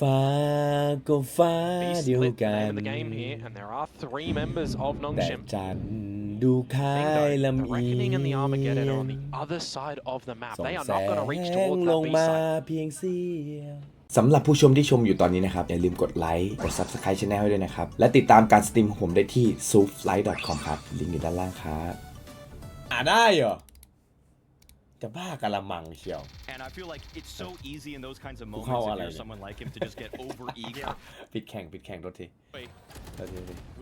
ฟ้าก็ฟ้า Be เดียว split กั name น of the game here, and there are 3 members of แต่ Nongshim. จันทร์ดูคล้า Thing ย though, the ลำเอี Reckoning and the ย Armageddon are on ง the other side of the map. ส่อง They are แส not going to reach ง towards ล that ง B มา side. เพียงเสี้ยวสำหรับผู้ชมที่ชมอยู่ตอนนี้นะครับ อย่าลืมกดไลค์กด Subscribe Channel ให้ด้วยนะครับ และติดตามการสตรีมของผมได้ที่ sooflight.com ครับ ลิงก์อยู่ด้านล่างครับได้เหรอ จะบ้ากะละมังเชียว And I feel like it's so easy in those kinds of How moments if are you're they? someone like him to just get over eager. ปิดแข่งโทษที Wait.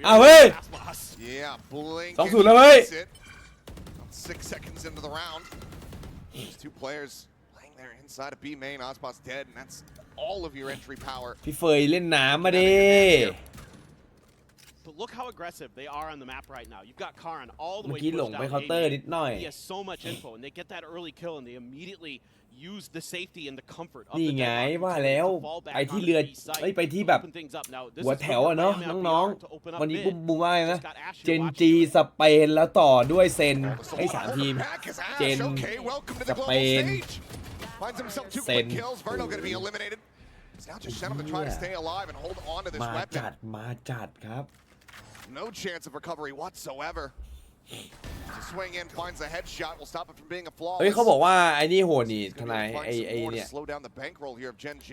อ้าวเฮ้ย Yeah, blink. 2-0 แล้วเว้ย 6 seconds into the round. There's 2 players playing there inside of B main. Ozbot's dead, and that's all of your entry power. พี่เฟยเล่นน้ำมาดิ But look how aggressive they are on the map right now. You've got Karan all the เมื่ way อกี้หลง pushed ไป down เคาน์เตอร์ A main. นิดหน่อย He has so much info, and they get that early kill, and they immediately use the safety and the comfort of นี่ the ไง deadlock ว่าแล้ว to fall back ไปที่ onto เรือ B site เอ้ยไปที่ to แบบ open things up. Now, this หัว is แถวอะ good เนาะ for MIBR น้อง to open ๆ up วันนี้ mid. บูมว่าไงนะ Just got Ash here Gen.G watching. สเปนแล้วต่อด้วยเซน So ให้ what 3 a ทีม hold back is Ash. Gen Okay, welcome to the global Spain stage. Finds himself 2 Sen quick kills. Verno going to be eliminated. It's now just Shenum to try to stay alive and hold on to this มาจัด weapon. มาจัดครับ No chance of recovery whatsoever. To swing in, finds a headshot. Will stop it from being a flaw. เฮ้ยเขาบอกว่าไอ้นี่โหดนี่ He's ท gonna นาย be able to ไอ้ find some ไอ้ more เนี่ย to slow down the bankroll here of Gen.G.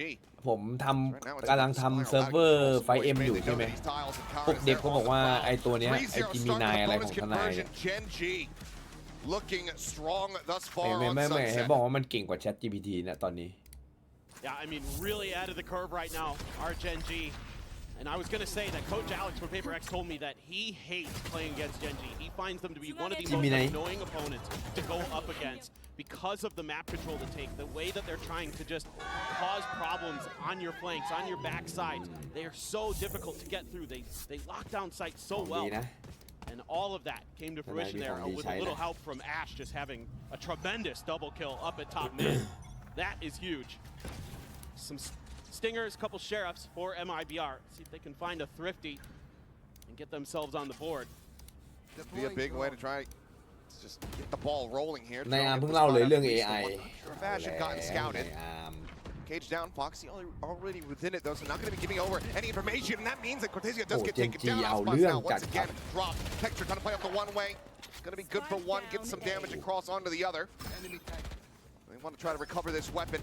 ผมทำกำลังทำเซิร์ฟเวอร์ไฟเอ็มอยู่ใช่ไหมพวกเด็กเขาบอกว่าไอ้ตัวเนี้ยไอ้จิมินายอะไรของทนายเนี่ย Gen.G looking strong thus ไม่ far ไม่ on ไม่ไม่เห็น Sunset. บอกว่ามันเก่งกว่า Chat GPT นะตอนนี้ Yeah, I mean, really out of the curve right now, our Gen.G. And I was going to say that Coach Alex from Paper X told me that he hates playing against Gen.G. He finds them to be one of the most annoying opponents to go up against because of the map control they take, the way that they're trying to just cause problems on your flanks, on your backside. They are so difficult to get through. They lock down sites so ดี well. นะ And all of that came to fruition there with a little help from Ash just having a tremendous double kill up at top mid. That is huge. Some stingers, a couple sheriffs for MIBR. See if they can find a thrifty and get themselves on the board. That'd be a big way to try to just get the ball rolling here. ในอาร์มเพิ่งเล่าเลยเรื่อง AI Sure if Ash had gotten scouted. ในอาร์ม Cage down, Foxy already within it though, so not going to be giving over any information, and that means that Cortezia does get taken Gen.G down. เอา Ospas เรื่อง now จั once ดครับ again drop. Texture trying to play off the one way. It's going to be good for one, get some damage across onto the other. They want to try to recover this weapon.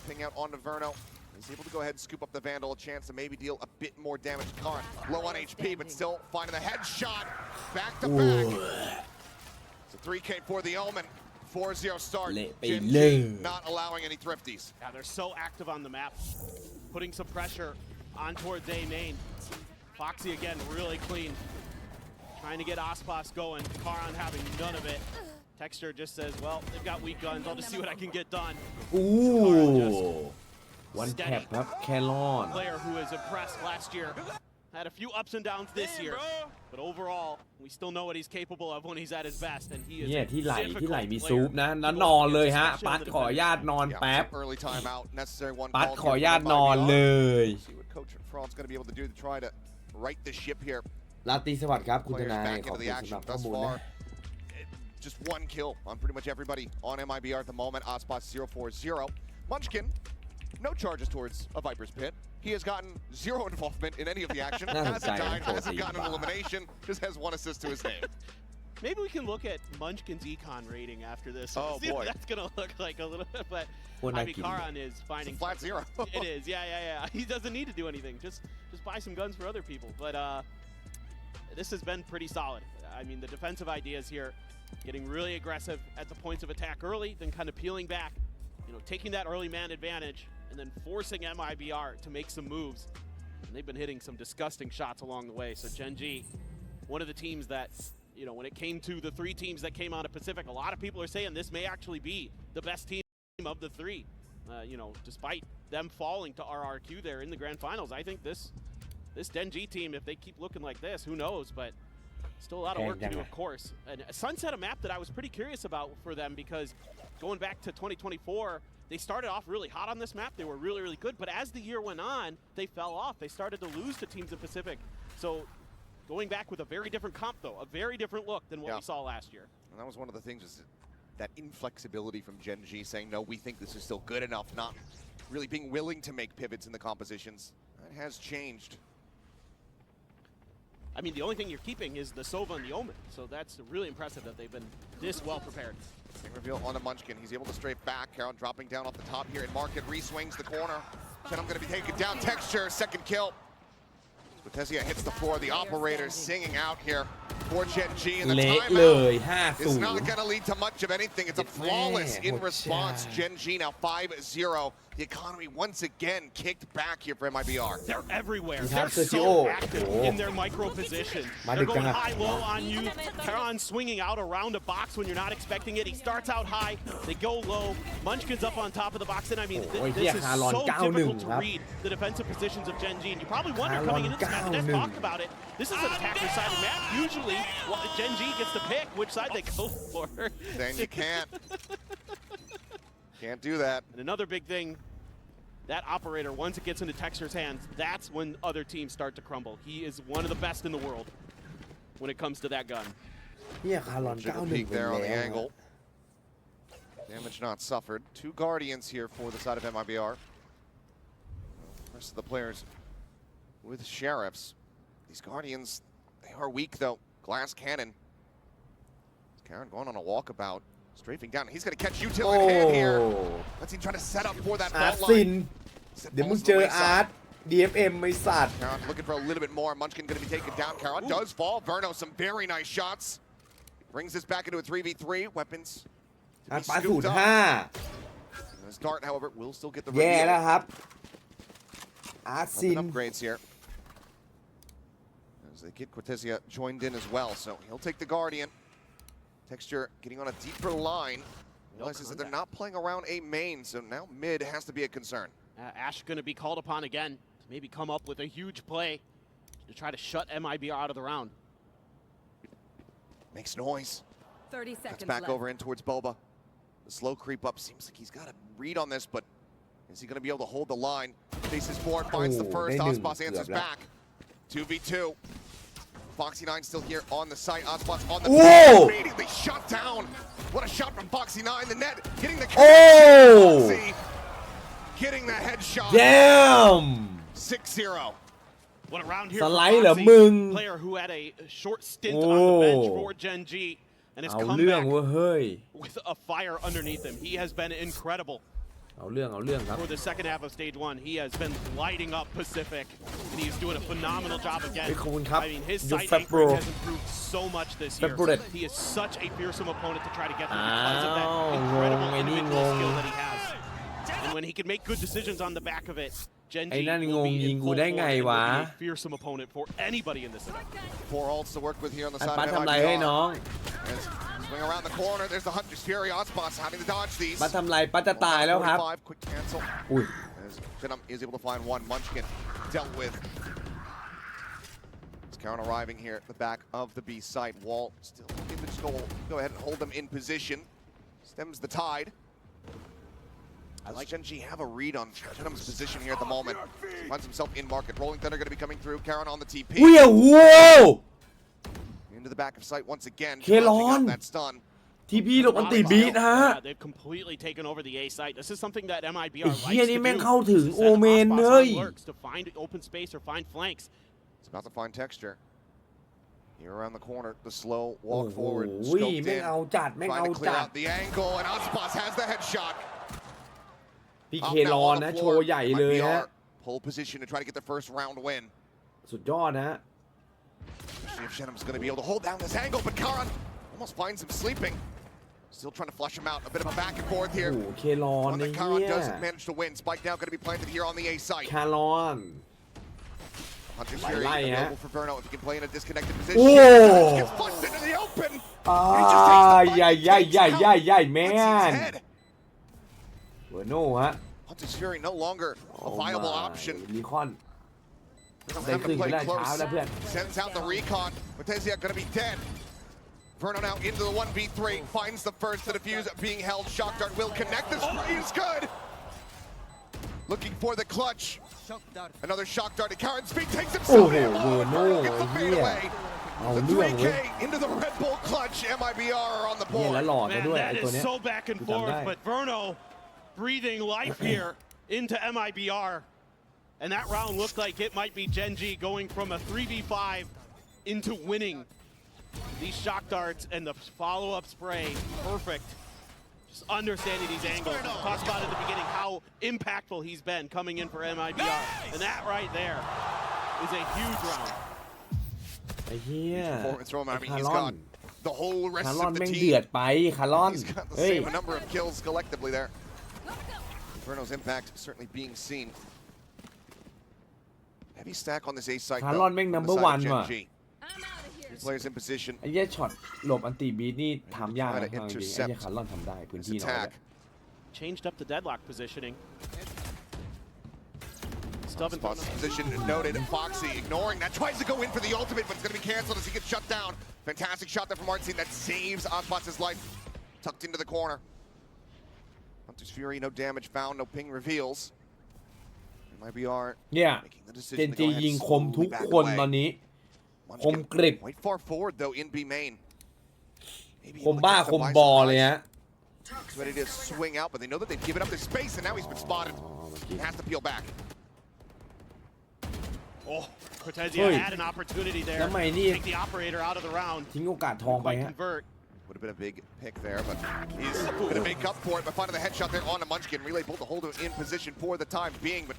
Ping out onto Verno. He's able to go ahead and scoop up the Vandal, a chance to maybe deal a bit more damage to Karan. Low on HP, but still finding the headshot. Back to back. It's a 3K for the Omen. 4-0 start. เละไป Gen.G เลย not allowing any thrifties. Yeah, they're so active on the map, putting some pressure on towards A main. Foxy again, really clean. Trying to get Ospas going. Karan having none of it. Texture just says, well, they've got weak guns. I'll just see what I can get done. อู้วันแท็บครับแครอน Player who was impressed last year. Had a few ups and downs this year. But overall, we still know what he's capable of when he's at his best. And he is เนี่ย a ที่ไหล difficult มีซูป player นะแล้ว to น go อนเลย against, ฮะ especially ปั on ด the ขออนุ defensive ญาตนอน Yeah, แป๊บ some early timeout, necessary one ปัด call ขออนุญาต here น from อนเล MIBR. ย See what Coach Fraud's going to be able to do to try to right the ship here. ลาตรีสวัสดิ์ครับคุณท Players นาย back ขอบ into คุ the ณสำห action รับข้อ thus มูลนะ far. Just one kill on pretty much everybody on MIBR at the moment. Ospas 0-4-0. Munchkin, no charges towards a Viper's Pit. He has gotten zero involvement in any of the action. Hasn't died, hasn't gotten an elimination, just has 1 assist to his name. Maybe we can look at Munchkin's econ rating after this. Oh, See boy. what that's going to look like a little bit. But Poor I mean, Nike. Karan is finding Flat 0. It is, yeah. He doesn't need to do anything. Just buy some guns for other people. But this has been pretty solid. I mean, the defensive ideas here, getting really aggressive at the points of attack early, then kind of peeling back, taking that early man advantage, and then forcing MIBR to make some moves. And they've been hitting some disgusting shots along the way. So Gen.G, one of the teams that, when it came to the 3 teams that came out of Pacific, a lot of people are saying this may actually be the best team of the 3. Despite them falling to RRQ there in the grand finals, I think this Gen.G team, if they keep looking like this, who knows? But still a lot of work to do, of course. And Sunset, a map that I was pretty curious about for them because going back to 2024, they started off really hot on this map. They were really, really good. But as the year went on, they fell off. They started to lose to teams in Pacific. So going back with a very different comp, though, a very different look than what we saw last year. And that was one of the things, is that inflexibility from Gen.G saying, no, we think this is still good enough, not really being willing to make pivots in the compositions. That has changed. I mean, the only thing you're keeping is the Sova and the Omen, so that's really impressive that they've been this well prepared. Big reveal on the Munchkin. He's able to strafe back. Caron dropping down off the top here, and Market re-swings the corner. Then I'm going to be taken down. Texture, second kill. Quintessia hits the floor. The operator singing out here for Gen.G, and the เละเล timeout ย is not going to lead to much of anything. It's a flawless in response. Gen.G now 5-0. The economy once again kicked back here for MIBR. They're everywhere. You They're have to so do- active Oh. in their micro position. They're going high-low on you. Caron swinging out around a box when you're not expecting it. He starts out high. They go low. Munchkin's up on top of the box. And I mean, Oh, this yeah, is Caron so 9-1 difficult toครับ read the defensive positions of Gen.G. And you probably wonder Caron coming into this match, let's 9-1 talk about it. This is an attacker-sided map. Usually, well, Gen.G gets to pick which side they go for. Then you can't do that. And another big thing, that operator, once it gets into Texture's hands, that's when other teams start to crumble. He is one of the best in the world when it comes to that gun. เนี่ยคารอน Jiggle 91 peek ไป there on แล้ the ว angle. Damage not suffered. 2 Guardians here for the side of MIBR. The rest of the players with Sheriffs. These Guardians, they are weak though. Glass Cannon. Caron going on a walkabout. Strafing down. He's going to catch Util in hand here. โอ้ Let's see, trying to set up for that อาร์ต fault ซิน line. เดี๋ยวมึงเจออาร์ต DFM ไม่สัตว์ Caron looking for a little bit more. Munchkin going to be taken down. Caron does fall. Verno, some very nice shots. Brings this back into a 3v3. Weapons to อาร์ be ตปา scooped up. 05 This Dart, however, will still get the แย่แล้ว reveal. ครับ อาร์ตซิน Open upgrades here. As they get Quintessia joined in as well. So he'll take the Guardian. Texture getting on a deeper line. Realizes that they're not playing around a main, so now mid has to be a concern. Ash going to be called upon again to maybe come up with a huge play to try to shut MIBR out of the round. Makes noise. 30 Cuts seconds back left. over in towards Boba. The slow creep up seems like he's got a read on this, but is he going to be able to hold the line? Faces forward, finds the first. ได้หนึ่ง Ospas answers เกือบแล้ว back. 2v2. Foxy9 still here on the site. Ospas on the Whoa! immediately shut down. What a shot from Foxy9. The net getting the Oh! Foxy getting the headshot. damn 6-0. What a round here ส for ไลด์เหรอ Foxy, มึง player who had a short stint on the bench Oh. for Gen.G and has เอา come เรื่อง back เว้ยเฮ้ย with a fire underneath him. He has been incredible เอาเรื่องครับ for the second half of stage 1. He has been lighting up Pacific, and he's doing a phenomenal job again. เฮ้ยขอบคุณครับ I mean, his ยุค sight แฟบโปร anchoring has improved so much this year. February. He is such a fearsome opponent to try to get through because of that อ้าว incredible งงไอ้นี่ individual งง skill that he has. And when he can make good decisions on the back of it, Gen.G ไอ้นั่น will งง be ยิง in กู full ได้ form ไง and วะ will be a fearsome opponent for anybody in this event. 4 ults to work with here on the อัน side ปั of ดทำไรให้ MIBR. น้อง As swing around the corner, there's the Hunter's Fury. Ospas having to dodge these. ปัดทำไรปัดจะตายแล้วครับ 45, quick cancel. อุ้ย As Venom is able to find one. Munchkin dealt with. It's Caron arriving here at the back of the B site. Wall still looking to just go ahead and hold them in position. Stems the tide. I like Gen.G have a read on Venom's position here at the moment. Finds himself in market. Rolling Thunder going to be coming through. Caron on the TP. อุ้ยโว้ว Into the back of sight once again. Kelon. Punching up that stun. ทีพีหลบอันติบีนะฮะ Yeah, they've completely taken over the A site. This is something that MIBR ไอ้ likes เหี้ย to นี่แม่ง do. เข้าถึง Set โอเมน Ospas เล on ย lurks to find open space or find flanks. It's about to find texture. Here around the corner, the slow โอ้ walk โห forward. แม่ Scoped ง in. เอาจัดแม่ง Trying เอา to clear จัด out the angle, and Ospas has the headshot. พี่ Up เค now รอน on นะ the โช floor. ว์ใหญ่เลยฮะ MIBR pole position to try to get the first round win. สุดยอดนะฮะ See if Shenham's going to be able to hold down this angle, but Caron almost finds him sleeping. Still trying to flush him out. A bit of a back and forth โอ้ here. โหเครอน One ไอ้ that เหี้ Caron ย doesn't manage to win. Spike now going to be planted here on the A site. คารอน Hunter's Lại Fury lại hả? available for Verno if he can play in a disconnected position. Oh! Gets flushed into the open. อ่า He just takes the fight. ใหญ่ใหญ่ใหญ่ใหญ่ใหญ่แม Puts น his head. เวอร์โน่ฮะ Hunter's Fury no longer a viable option. ลีคอน They don't ได้ have ครึ่ to ง play ได้เช้า close. แล้วเพื่อน Sends out the recon. Quintessia going to be dead. Verno now into the 1v3. Finds the first to defuse being held. Shock Dart will connect. The spray is good. Looking for the clutch. Another Shock Dart at Caron's feet. Takes himself Oh, in. Verno, Verno gets the yeah. fadeaway. เอา The เรื่องเว้ย 3K into the Red Bull clutch. MIBR are on the เนี่ย board. แล้วหลอดมา Man, ด้วยไอ้ that ตัว is เนี้ย so back and กูจำ forth, ได้ but Verno breathing life here into MIBR. And that round looked like it might be Gen.G going from a 3v5 into winning these shock darts and the follow-up spray. Perfect. Just understanding these angles. We talked about at the beginning how impactful he's been coming in for MIBR. And that right there is a huge round. ไอ้เหี้ย Performance from him. I mean, คา he's ร์ลอน got the whole คา rest ร์ลอน of the แม่งเดือ team. ดไปคาร์ลอน He's got the เฮ้ย same number of kills collectively there. Verno's impact certainly being seen. Heavy stack on this A site. คาร์ลอนแม่ง number one ว่ะ Gen.G. Players in position. ไอ้เหี้ยช็อตหลบอันติบีทนี่ทำยากนะ Try to จริงๆไอ้ intercept เหี้ยคาร์ลอนทำได้พื้น This ที่น้อย attack. Changed up the deadlock positioning. Stubbing Spots position noted. Foxy ignoring that. Tries to go in for the ultimate, but it's going to be canceled as he gets shut down. Fantastic shot there from Artsy that saves Osbots's life. Tucked into the corner. Hunter's Fury, no damage found, no ping reveals. MIBR เนี่ย making the เจ decision น to จี go ahead ยิง and คมทุก slowly back คนตอน away. นี้ Munchkin คมกริบ quite far forward though in B main. Maybe คม able to บ้าคม capitalize บอ on เลย eyes. ฮะ He's ready to swing out, but they know that they've given up their space, and now he's been spotted. อ๋อเมื่อกี้ He has to peel back. Oh, Cortezia Oi. had an opportunity there. แล้วทำไมนี่ Take the operator out of the round. ทิ้งโอกาสทองไป Quite ฮะ convert. Would have been a big pick there, but he's going to make up for it by finding the headshot there on to Munchkin. Relay pulled the hold him in position for the time being, but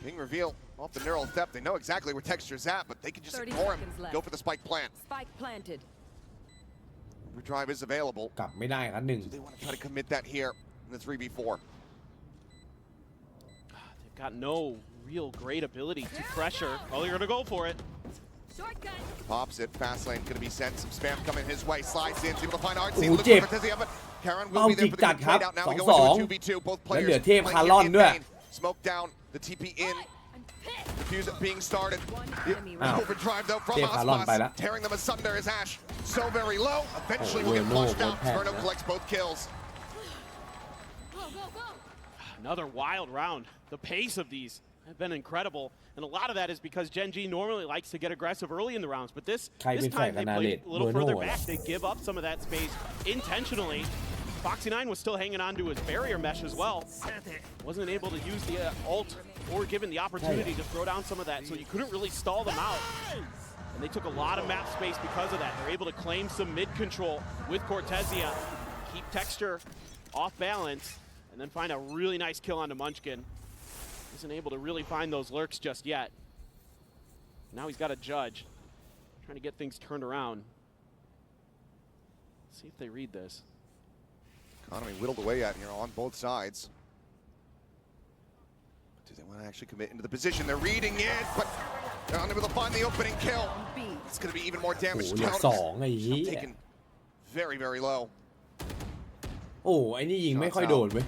being revealed off the neural theft. They know exactly where Texture's at, but they can just 30 ignore him. seconds left. Go for the spike plant. Spike planted. Overdrive is available. กลับไม่ได้ครับหนึ่ง Do they want to try to commit that here in the 3v4? They've got no real great ability to pressure. Oh, they're going to go for it. Shortcut. Pops it. Fast lane going to be sent. Some spam coming his way. Slides in. He's able to find Artsy. Ooh, Looking Jip. for Cortezia, but Karen เป้า will be จิ there ก for the จัด good ครับ trade out. Now we go 2-2 into a 2v2. Both แล้ว players เหลือเทพ playing คาร์ลอน in ด้วย main. Smoke down. The TP in. I'm pissed. Defuse it being started. One The enemy Ow. overdrive though from เทพคาร์ลอนไป Osmos. แล้ว Tearing them asunder is Ash. So very low. Eventually will get Verno flushed out. โดนแพ็ค Verno นะ collects both kills. Go, go, go. Another wild round. The pace of these have been incredible. And a lot of that is because Gen.G normally likes to get aggressive early in the rounds. But this ใครเป็น time ฝ่าย they นาเล played ต a little เบอร์โน่ further เหรอ back. They give up some of that space intentionally. Foxy 9 was still hanging on to his barrier mesh as well. Wasn't able to use the ult or given the opportunity to throw down some of that. So you couldn't really stall them out. And they took a lot of map space because of that. They're able to claim some mid control with Cortezia. Keep Texture off balance. And then find a really nice kill onto Munchkin. Isn't able to really find those lurks just yet. Now he's got a judge. Trying to get things turned around. See if they read this. Economy whittled away at here on both sides. Do they want to actually commit into the position? They're reading it, but they're unable to find the opening kill. B. It's going to be even more โอ้ damage โหเหลือ down. สองไอ้เหี้ย Taken very, very low. โอ้ไอ้นี่ยิงไม่ค่อยโดนเว้ย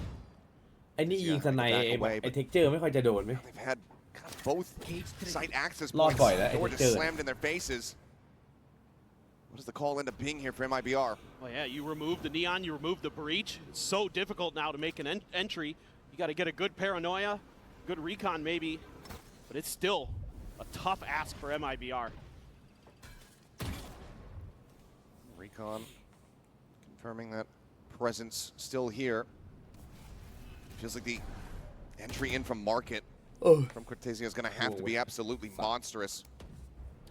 ไอ้นี่ยิงสไน Yeah, ไอ้ back away, ไอ้ but- เท็กเจอร์ไม่ค่อยจะโดนเว้ย They've had kind of both site access Lord points. boy, that Door is just good. slammed in their faces. What does the call end up being here for MIBR? Well, yeah, you remove the neon, you remove the breach. It's so difficult now to make an entry. You got to get a good paranoia, good recon maybe, but it's still a tough ask for MIBR. Recon confirming that presence still here. Feels like the entry in from market from Cortezia is going to have to be absolutely monstrous.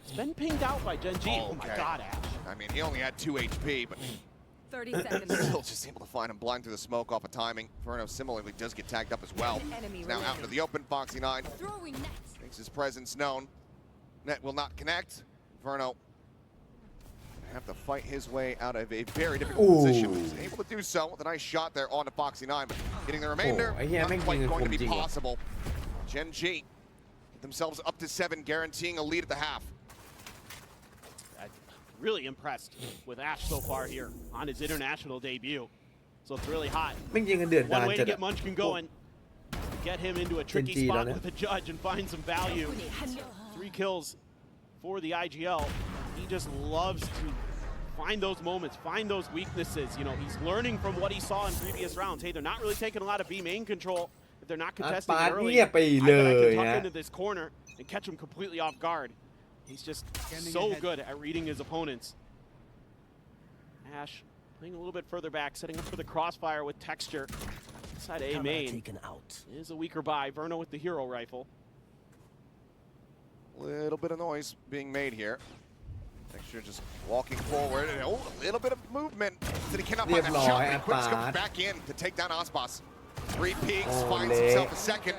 It's been pinged out by Gen.G. Oh my Okay. god, Ash. I mean, he only had 2 HP, but 30 seconds still left. just able to find him blind through the smoke off of timing. Verno similarly does get tagged up as well. Enemy He's now out into the open. Foxy 9 Throwing net. makes his presence known. Net will not connect. Verno have to fight his way out of a very difficult Ooh. position. He's able to do so with a nice shot there on to Foxy 9, but getting the remainder Oh, yeah, not make quite me going to be confused. possible. Gen.G get themselves up to 7, guaranteeing a lead at the half. I'm really impressed with Ash so far here on his international debut. So it's really hot. แม่งยิงกันเดือดดา One น way จั to ด get Munchkin going, get him into a tricky Gen.G spot down with a judge and find some value. 3 kills for the IGL. He just loves to find those moments, find those weaknesses. You know, he's learning from what he saw in previous rounds. Hey, they're not really taking a lot of B main control. If they're not contesting it ปาด early, เงียบไป I เล bet I ย can tuck ฮะ into this corner and catch him completely off guard. He's just so good at reading his opponents. Ash playing a little bit further back, setting up for the crossfire with Texture. Inside A main is a weaker buy. Verno with the hero rifle. Little bit of noise being made here. Texture just walking forward, and a little bit of movement. He cannot find that shot, but Quips comes back in to take down Aspas. 3 peaks, finds himself a second.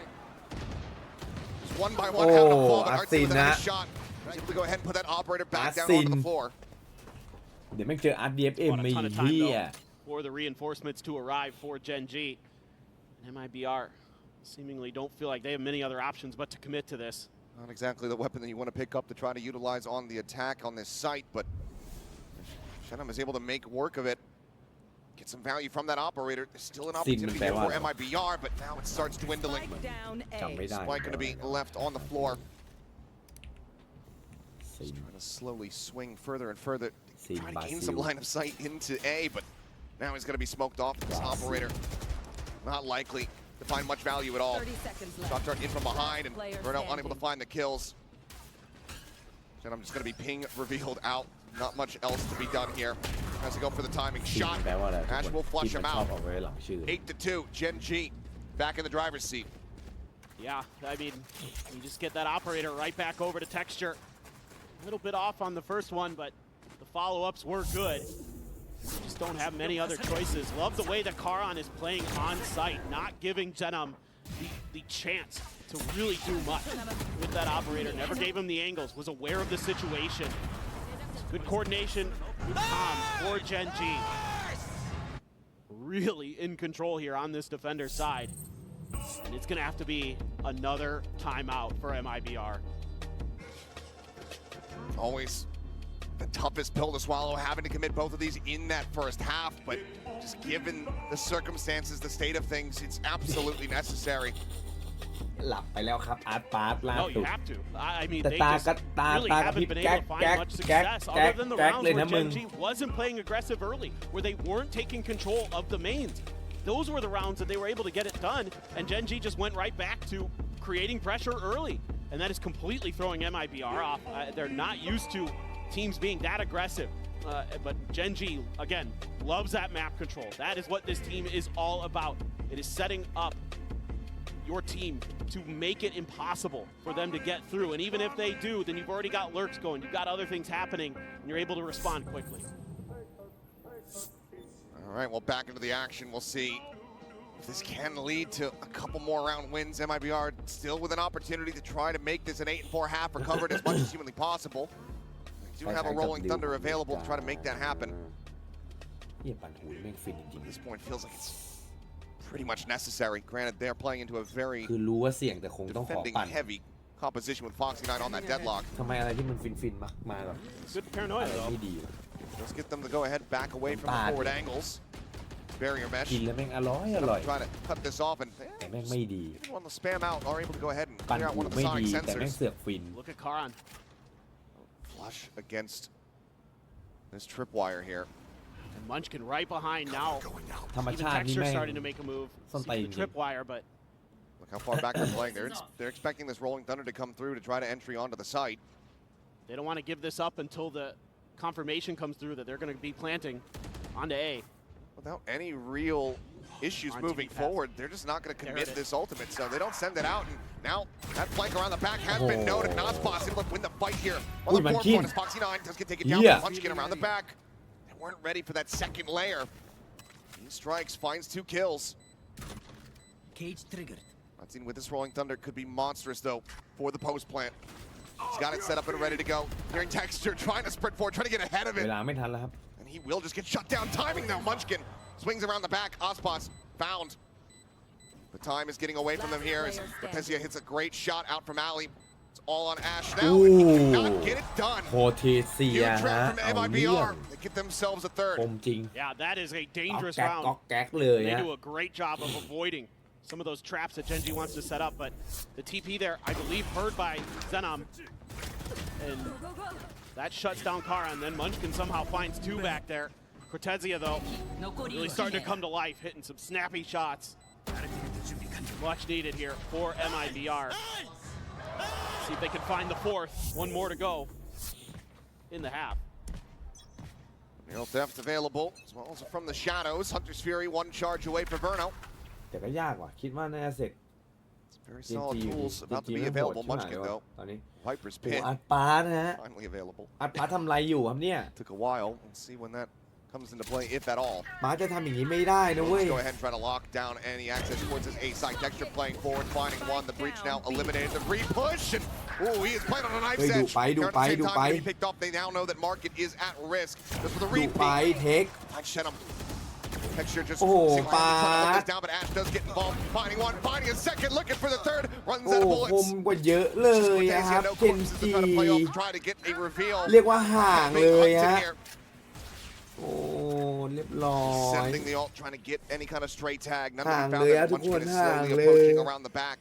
Just one by one, having a fall, but Artsy with another shot. He's able to go ahead and put that operator back down onto the floor. เดี๋ยวแม่งเจอ RDFM Bought ไม่ a ton of เหี้ time ย though for the reinforcements to arrive for Gen.G. And MIBR seemingly don't feel like they have many other options but to commit to this. Not exactly the weapon that you want to pick up to try to utilize on the attack on this site, but Shenham is able to make work of it. Get some value from that operator. There's still an opportunity here for MIBR, but now it starts dwindling. Spike down จำไม่ A. ได้ Spike going to be left on the floor. Just trying to slowly swing further and further. Trying to gain some line of sight into A, but now he's going to be smoked off. This operator not likely to find much value at all. 30 seconds left. Shot dart in from behind, and Player Verno unable to standing. find the kills. And I'm just going to be ping revealed out. Not much else to be done here. Has to go for the timing สิ่ง shot. แปลว่าอะไร Ash will ที่ flush มัน him ชอบ out. เอาไว้หลังชื่อ 8-2. Gen.G back in the driver's seat. Yeah, I mean, you just get that operator right back over to Texture. A little bit off on the first one, but the follow-ups were good. You just don't have many other choices. Love the way that Karan is playing on site, not giving Genum the chance to really do much with that operator. Never gave him the angles, was aware of the situation. Good coordination, good comms for Gen.G. Really in control here on this defender's side. And it's gonna have to be another timeout for MIBR. Always the toughest pill to swallow, having to commit both of these in that first half, but just given the circumstances, the state of things, it's absolutely necessary. หลับไปแล้วครับอาร์ตปาร์ตล่า No, สุ you ด have to. I mean, แต่ they ตา just ก็ตา really ตากระพริ haven't บ been แก๊ able ก to แก๊ find ก much แก๊ก success แก๊ก other than the แก๊ก rounds เลย where นะมึง Gen.G wasn't playing aggressive early, where they weren't taking control of the mains. Those were the rounds that they were able to get it done, and Gen.G just went right back to creating pressure early. And that is completely throwing MIBR off. They're not used to teams being that aggressive. But Gen.G, again, loves that map control. That is what this team is all about. It is setting up your team to make it impossible for them to get through. And even if they do, then you've already got lurks going. You've got other things happening, and you're able to respond quickly. All right, well, back into the action. We'll see if this can lead to a couple more round wins. MIBR still with an opportunity to try to make this an 8-4 half, recover it as much as humanly possible. They do have a rolling thunder available to try to make that happen. เหี้ยปั่นหูแม่งฟินจริง At this point, feels like it's pretty much necessary. Granted, they're playing into a very ๆคือรู้ว่าเสี่ยงแต่คงต้องขอ defending ปั่น heavy composition with Foxy 9 on that deadlock. ทำไมอะไรที่มันฟินๆมาแบบ Good อะ paranoia, ไร though. ไม่ดีวะ Let's get them to go ahead, back away from the forward angles. Barrier mesh. กินแล้วแม่งอร่อย Trying to cut this off, and แต่แม่งไม่ดี even on the spam out, are able to go ahead and ปั่น clear out หู one of the ไม่ sonic ดีแต่แม่ง sensors. เสือกฟิน Look at Karan. Flush against this tripwire here. And Munchkin right behind now. ธรรม Even ชาตินี่ Texture แม่ง starting to make a move. Some See the thing. tripwire, but Look how far back they're playing. They're expecting this rolling thunder to come through to try to entry onto the site. they don't want to give this up until the confirmation comes through that they're going to be planting onto A. Without any real issues On moving TV pass. forward, they're just not going to There commit it is. this ultimate, so they don't send it out. And now that flank around the back has been Oh. noted. Naspas able to win the fight here on Ooh, the man, forefront King. as Foxy 9 does get taken down. Yeah. Munchkin around the back. They weren't ready for that second layer. He strikes, finds 2 kills. Cage triggered. Not seen with this rolling thunder could be monstrous though for the post plant. He's got it set up and ready to go. Hearing Texture trying to sprint forward, trying to get ahead of เว it. ลาไม่ทันแล้วครับ And he will just get shut down. Timing though, Munchkin swings around the back. Aspas found. The time is getting away from them here as Bethesda hits a great shot out from Ali. It's all on Ash now. And he cannot get it done. โคเทเซีย Huge ฮะ trap from เอาเรื่อง MIBR. They get themselves a ค third. มจริง Yeah, that is a ก๊อก dangerous แก๊ก round. ก๊อกแก๊กเลย They ฮะ do a great job of avoiding some of those traps that Gen.G wants to set up, but the TP there, I believe, heard by Xenom, and Go, go. that shuts down Kara, and then Munchkin somehow finds 2 back there. Cortezia, though, really starting to come to life, hitting some snappy shots. Much needed here for MIBR. See if they can find the 4th. 1 more to go. in the half. Neural theft available as well as from the shadows. Hunter's Fury 1 charge away for Verno. แต่ก็ยากว่ะคิดว่าน่าจะเสร็จ Very solid tools about to be ไม่โหด available. ใช่ไหม Munchkin though. ตอนนี้ Viper's โอ้ pin อัดปาร์ตนะฮะ finally available. อัดปาร์ตทำไรอยู่ครับเนี่ย Took a while. Let's see when that comes into play, if at all. ปาร์ตจะทำอย่างนี้ไม่ได้นะเว้ย Let's go ahead and try to lock down any access towards this A side. Dexter playing forward, finding one. The breach now eliminated. The re-push, and he is playing on a knife's Hey, edge. do Here at the same do time, pai. he picked off. They now know that Market is at risk. Just for the ดุไป repeat. เทค Find Shenham. Texture just Oh, single-handedly trying to hold Pat. this down, but Ash does get involved. Finding one, finding a second, looking for the third. Runs โอ้ out of ค bullets. มกว่าเยอะเลยอะครับ no เจน corpses to จี try to play off to try to get a reveal. เรียกว่าห่าง Big เลย hunt in ฮะ here. โอ้เรียบร้อย Sending the ult, trying to get any kind of stray tag. Noneห่าง to be found. เลยอะ That ทุกคน Munchkin is ห่าง slowly เลย approaching around the back.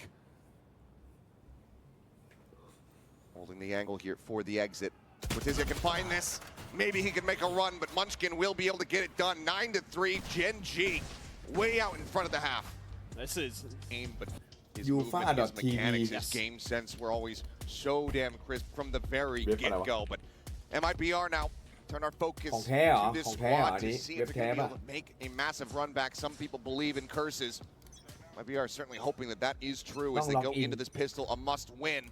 Holding the angle here for the exit. Cortezia can find this. Maybe he can make a run, but Munchkin will be able to get it done. 9-3, Gen.G. Way out in front of the half. This is Aim, but his Ufa movement, his TV. mechanics, Yes. his game sense were always so damn crisp from the very Rip get-go. But MIBR now turn our focus ของแท้เหรอ to this ของแท้เหรอ squad อัน to นี้ see เว็ if บ they're แท้ going to be ป่ะ able to make a massive run back. Some people believe in curses. MIBR is certainly hoping that that is true as Don't they lock go in. into this pistol, a must-win.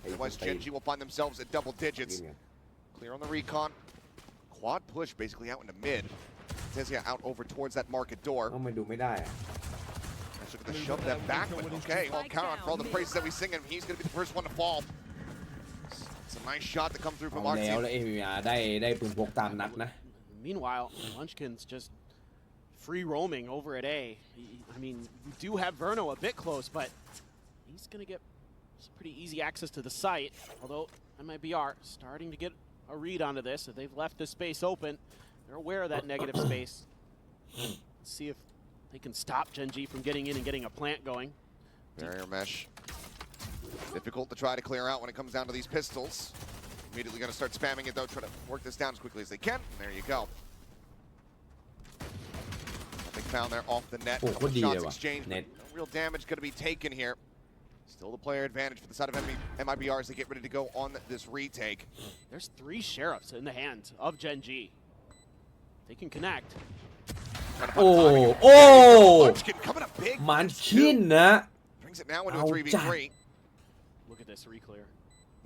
Otherwise, Gen.G will find themselves at double digits. Clear on the recon. Quad push basically out into mid. Cortezia out over towards that market door. ต้องมาดูไม่ได้อะ Look at the shove that back, but okay, well, count on for all the praises that we sing, and he's going to be the first one to fall. It's a nice shot to come through เอา from our แล้ว team. แล้ว MIBR ได้ปืนพกตามนัดนะ Meanwhile, Munchkin's just free roaming over at A. I mean, we do have Verno a bit close, but he's going to get some pretty easy access to the site. Although MIBR starting to get a read onto this. If they've left this space open, they're aware of that negative space. Let's see if they can stop Gen.G from getting in and getting a plant going. Barrier mesh. Difficult to try to clear out when it comes down to these pistols. Immediately going to start spamming it, though, try to work this down as quickly as they can. And there you go. Nothing found there off the net. โอ้โคตรดีเลย Shots ว่ะ exchanged. เน็ต No real damage going to be taken here. Still the player advantage for the side of MIBR as they get ready to go on this retake. There's 3 sheriffs in the hands of Gen.G. They can connect. Trying to โอ้ find timing. โอ้ Munchkin coming up big. มันคินนะ Brings it now into a Ouch. 3v3. Look at this reclear.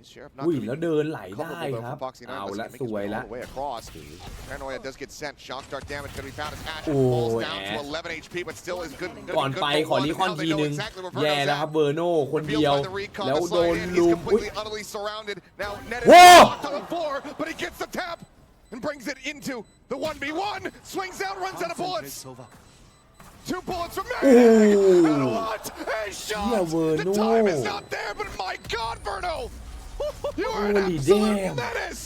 His sheriff not อุ้ย gonna be แล้วเดินไหลได้ culpable, though, ครับ for Foxy เอา Nine. ละ Let's ส make his วย way ละ all the way across. Paranoia does get sent. Shock dart damage going to be found as Ash โอ้ falls ย down แอ to ช 11 HP, but still is good. ก่อนไปขอรีคอนทีนึง แย่แล้วครับเบอร์โน่คนเดียว แล้วโดน He's ลุมอุ้ย completely utterly surrounded. Now netted Whoa! locked on the floor, but he gets the tap and brings it into the 1v1. Swings out, runs out of bullets. 2 bullets from Matt. Ooh. And what a shot! Yeah, Verno. The time is not there, but my God, Verno! You are an Holy absolute damn. menace!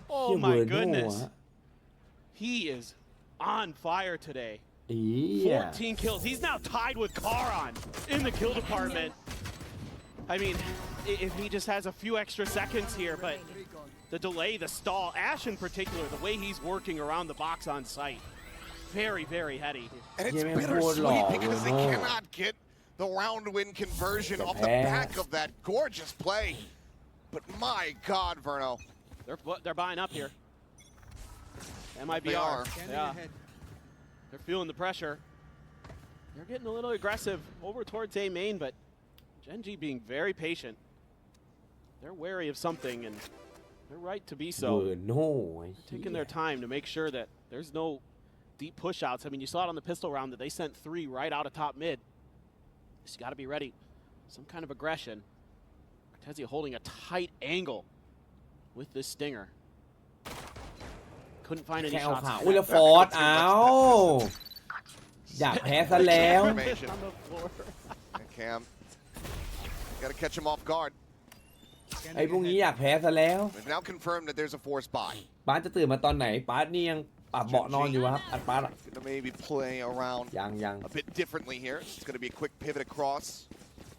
Oh เฮียเบอ my ร์โน่ goodness. ฮะ He is on fire today. อี 14 kills. He's now tied with Karan in the kill department. I mean, if he just has a few extra seconds here, but the delay, the stall, Ash in particular, the way he's working around the box on site, very, very heady. And it's Yeah, man, bittersweet poor because they Verno. cannot get the round win conversion The off the pass. back of that gorgeous play. But my God, Verno. They're buying up here. They MIBR. are. Yeah. They're feeling the pressure. They're getting a little aggressive over towards A main, but Gen.G being very patient. They're wary of something, and they're right to be เบ so. อร์โน่ไอ้เหี้ย Taking their time to make sure that there's no deep push outs. I mean, you saw it on the pistol round that they sent 3 right out of top mid. Just got to be ready. Some kind of aggression. Cortezia holding a tight angle with this stinger. Couldn't find any แค่เอา shots. ขาอุ้ยแล้วฟอร์ดเอาอยากแพ้ซะแล้ว Information. On the floor. And Cam, got to catch him off guard. ไอ้พวกนี้อยากแพ้ซะแล้ว We've now confirmed that there's a force buy. ป้าจะตื่นมาตอนไหนป้านี่ยังปรับเบาะนอนอยู่ครับอัดป้าอะ Gonna maybe play around ยัง a bit differently here. It's gonna be a quick pivot across.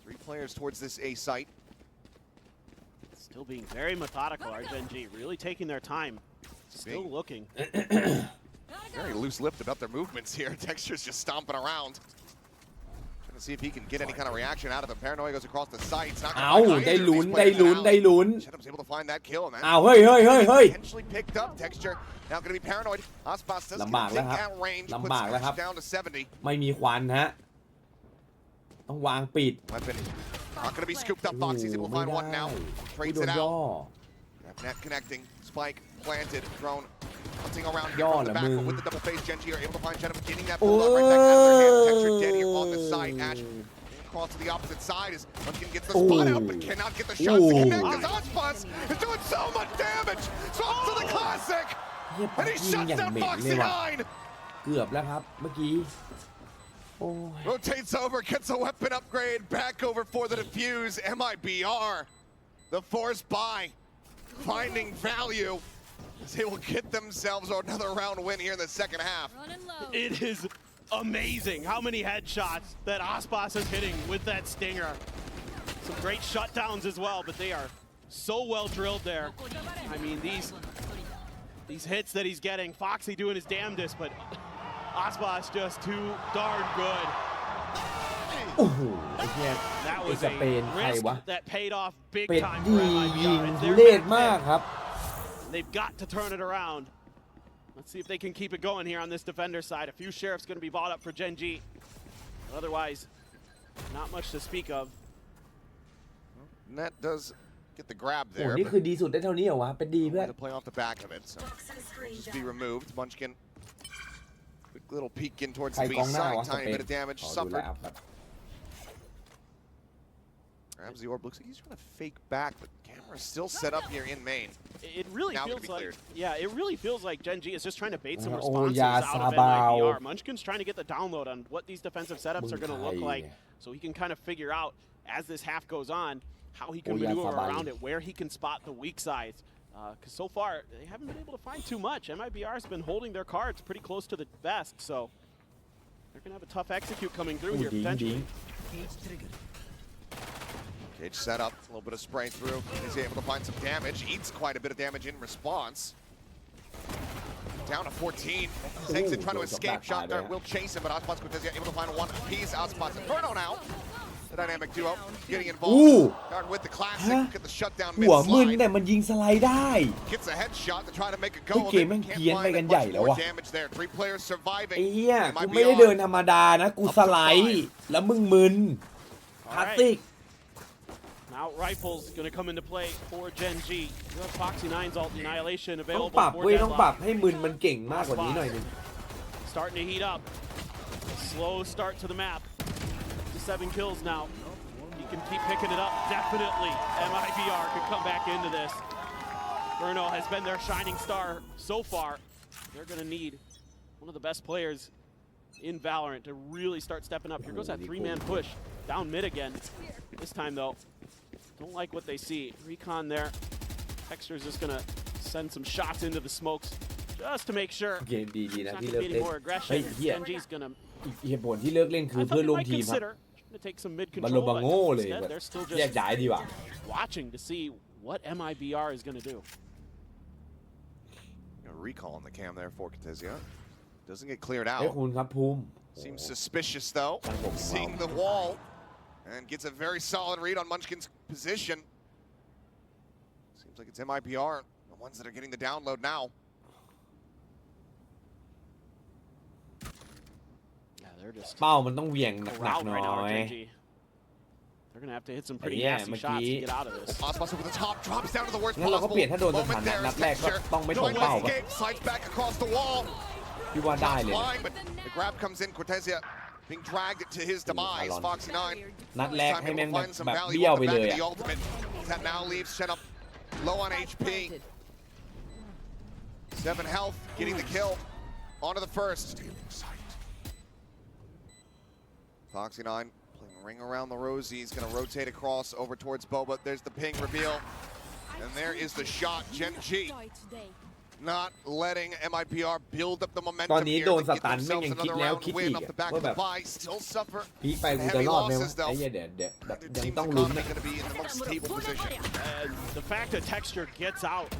3 players towards this A site. Still being very methodical, our Gen.G. Really taking their time. Still looking. Very loose-lipped about their movements here. Texture's just stomping around. Trying to Let's see if he can get any kind of reaction out of him. Paranoia goes across the sights. เอา ได้ลุ้น ได้ลุ้น ได้ลุ้น Shadow's able to find that kill, man. เอาเฮ้ย Potentially picked up. Texture now going to be paranoid. Aspas doesn't ลำบากแล้ว take ครับ out range. ลำ Puts บากแล้วครับ Scratch down to 70. ไม่มีควันฮะ ต้องวางปิด Weapon not going to be scooped up. Fox he's able to find one now. โด Trades น it ย่อ out. Net connecting. Spike planted. Drone hunting around here Yaw from the lah, back, but mung. with the double face, Gen.G are able to find Gen.G getting that pull up right back out of their hand. Texture dead here on the side. Ash across to the opposite side as Munchkin gets the spot out, but cannot get the shots to connect as Aspas is doing so much damage. Swap to the classic, เฮียปั and ก he ยิง shuts อย่าง down เหม็นเลย Foxy ว่ะ Nine. เกือบแล้วครับ เมื่อกี้ โอ้ย Rotates over, gets a weapon upgrade, back over for the defuse. MIBR, the force buy, finding value as they will get themselves another round win here in the second half. Running low. It is amazing how many headshots that Aspas is hitting with that stinger. Some great shutdowns as well, but they are so well drilled there. I mean, these hits that he's getting, Foxy doing his damnedest, but Aspas just too darn good. โอ้โหไอ้เฮีย That ไอ้ was ส a เปนใคร risk วะ that paid off big เป็ด time ดี for ยิง MIBR. It's ทุ their เรศ best มาก hit. ครับ They've got to turn it around. Let's see if they can keep it going here on this defender side. A few sheriffs going to be bought up for Gen.G. But otherwise, not much to speak of. Net does get the grab โอ้ there. นี่คือดีสุดได้เท่านี้เหรอวะ เป็นดีเพื่อน To play off the back of it, so just be removed. Munchkin, quick little peek in towards ใคร the ก B องหน้า side, วะส tiny เปน bit of damage ขอดู suffered. แลอัพครับ Grabs the orb, looks like he's trying to fake back, but camera's still set up here in main. It really Now feels gonna be like, cleared. yeah, it really feels like Gen.G is just trying to bait some Oh, responses yeah, out of Sabao. MIBR. Munchkin's trying to get the download on what these defensive setups are going to look like, so he can kind of figure out as this half goes on how he can Oh, yeah, maneuver Sabao. around it, where he can spot the weak sides. Because so far they haven't been able to find too much. MIBR has been holding their cards pretty close to the vest, so they're going to have a tough execute coming through โอ้ here ดีดี potentially. Cage triggered. Cage set up, a little bit of spray through. He's able to find some damage. Eats quite a bit of damage in response. Down to 14. Takes it, trying to escape. Shot dart will chase him, but Aspas Cortez able to find one piece. Aspas and Verno now. The dynamic duo getting involved. Guard with the classic. Get the shutdown หัวมึน mid-slide. แต่มันยิงสไลด์ได้ Gets a headshot to try to make a go ไอ้ of เกม it. แม่ง Can't เพี้ยนไป find กัน much ใหญ่แล้ว more วะ damage there. 3 players ไอ้ surviving. เหี้ยกูไม่ได้เดินธรรมดานะ กูสไลด์ แล้วมึงมึน คลาสสิก Now rifles going to come into play for Gen.G. You have Foxy 9's ult annihilation ต้อง available ปรับ for เว้ย ต้องปรับ Deadlock. ให้มึนมันเก่งมากกว่านี้หน่อยนึง Starting to heat up. Slow start to the map. 7 kills now. He can keep picking it up. Definitely MIBR could come back into this. Verno has been their shining star so far. They're going to need one of the best players in Valorant to really start stepping up. Here goes that 3-man push. Down mid again. This time though, don't like what they see. Recon there. Texture's just going to send some shots into the smokes just to make sure เกมดีๆ there's นะ not ที่ going to เลิ be ก any เล่น more aggression. เฮ้ยเหี้ย Gen.G's going to อีกเหตุผลที่เลิกเล่นคือ I เพื่อ thought ร่ they วม might ทีมครับ consider trying to take some mid มันลง control. มาโง่เลย Instead, they're still แยก just ย้ายดีกว่า watching to see what MIBR is going to do. A recall on the cam there for Cortezia. Doesn't get cleared เฮ้ย out. คุณครับภูมิ Seems suspicious though. Wow. Seeing the wall and gets a very solid read on Munchkin's position. Seems like it's MIBR, the ones that are getting the download now. Yeah, they're just เป้ามันต้องเหวี่ยงหนัก corralled ๆหน่ right now อ at ย Gen.G. They're going to have to hit some pretty Yeah, nasty shots to Maki. get out of this. Aspas over the top, drops down to the worst งั้นเราก็ possible เปลี่ยนถ้าโดนสถา moment นะ there. นัดแรกก็ Texture ต้องไม่ตรง going เป้า to ปะ escape, slides back across the wall. พี่ว่าได้เลย Flying, but the grab comes in. Cortezia being dragged to his demise. Alon. Foxy 9. นัดแรก Time ให้ able แม่ง to แบบ find some แบบ value เบี้ยว on ไป the เล back ย of อะ the ultimate. That now leaves Shen up low on HP. 7 health, getting the kill. Onto the first. Foxy 9 playing ring around the rosy. He's going to rotate across over towards Boba. There's the ping reveal. And there is the shot. Gen.G not letting MIBR build up the ตอน momentum นี้ here โดน to ส get ตันแม่ง themselves ยังคิด another แล้ว round คิด win อีก off the อะ back ว่า of แบ the บ bye. Still suffer พีคไปกูจะ heavy รอดไหมวะ losses though. ไอ้เหี้ยเดี๋ยว The ยัง teams ต้องลุ้น economy นะ going to be in the most stable position. And the fact that Texture gets out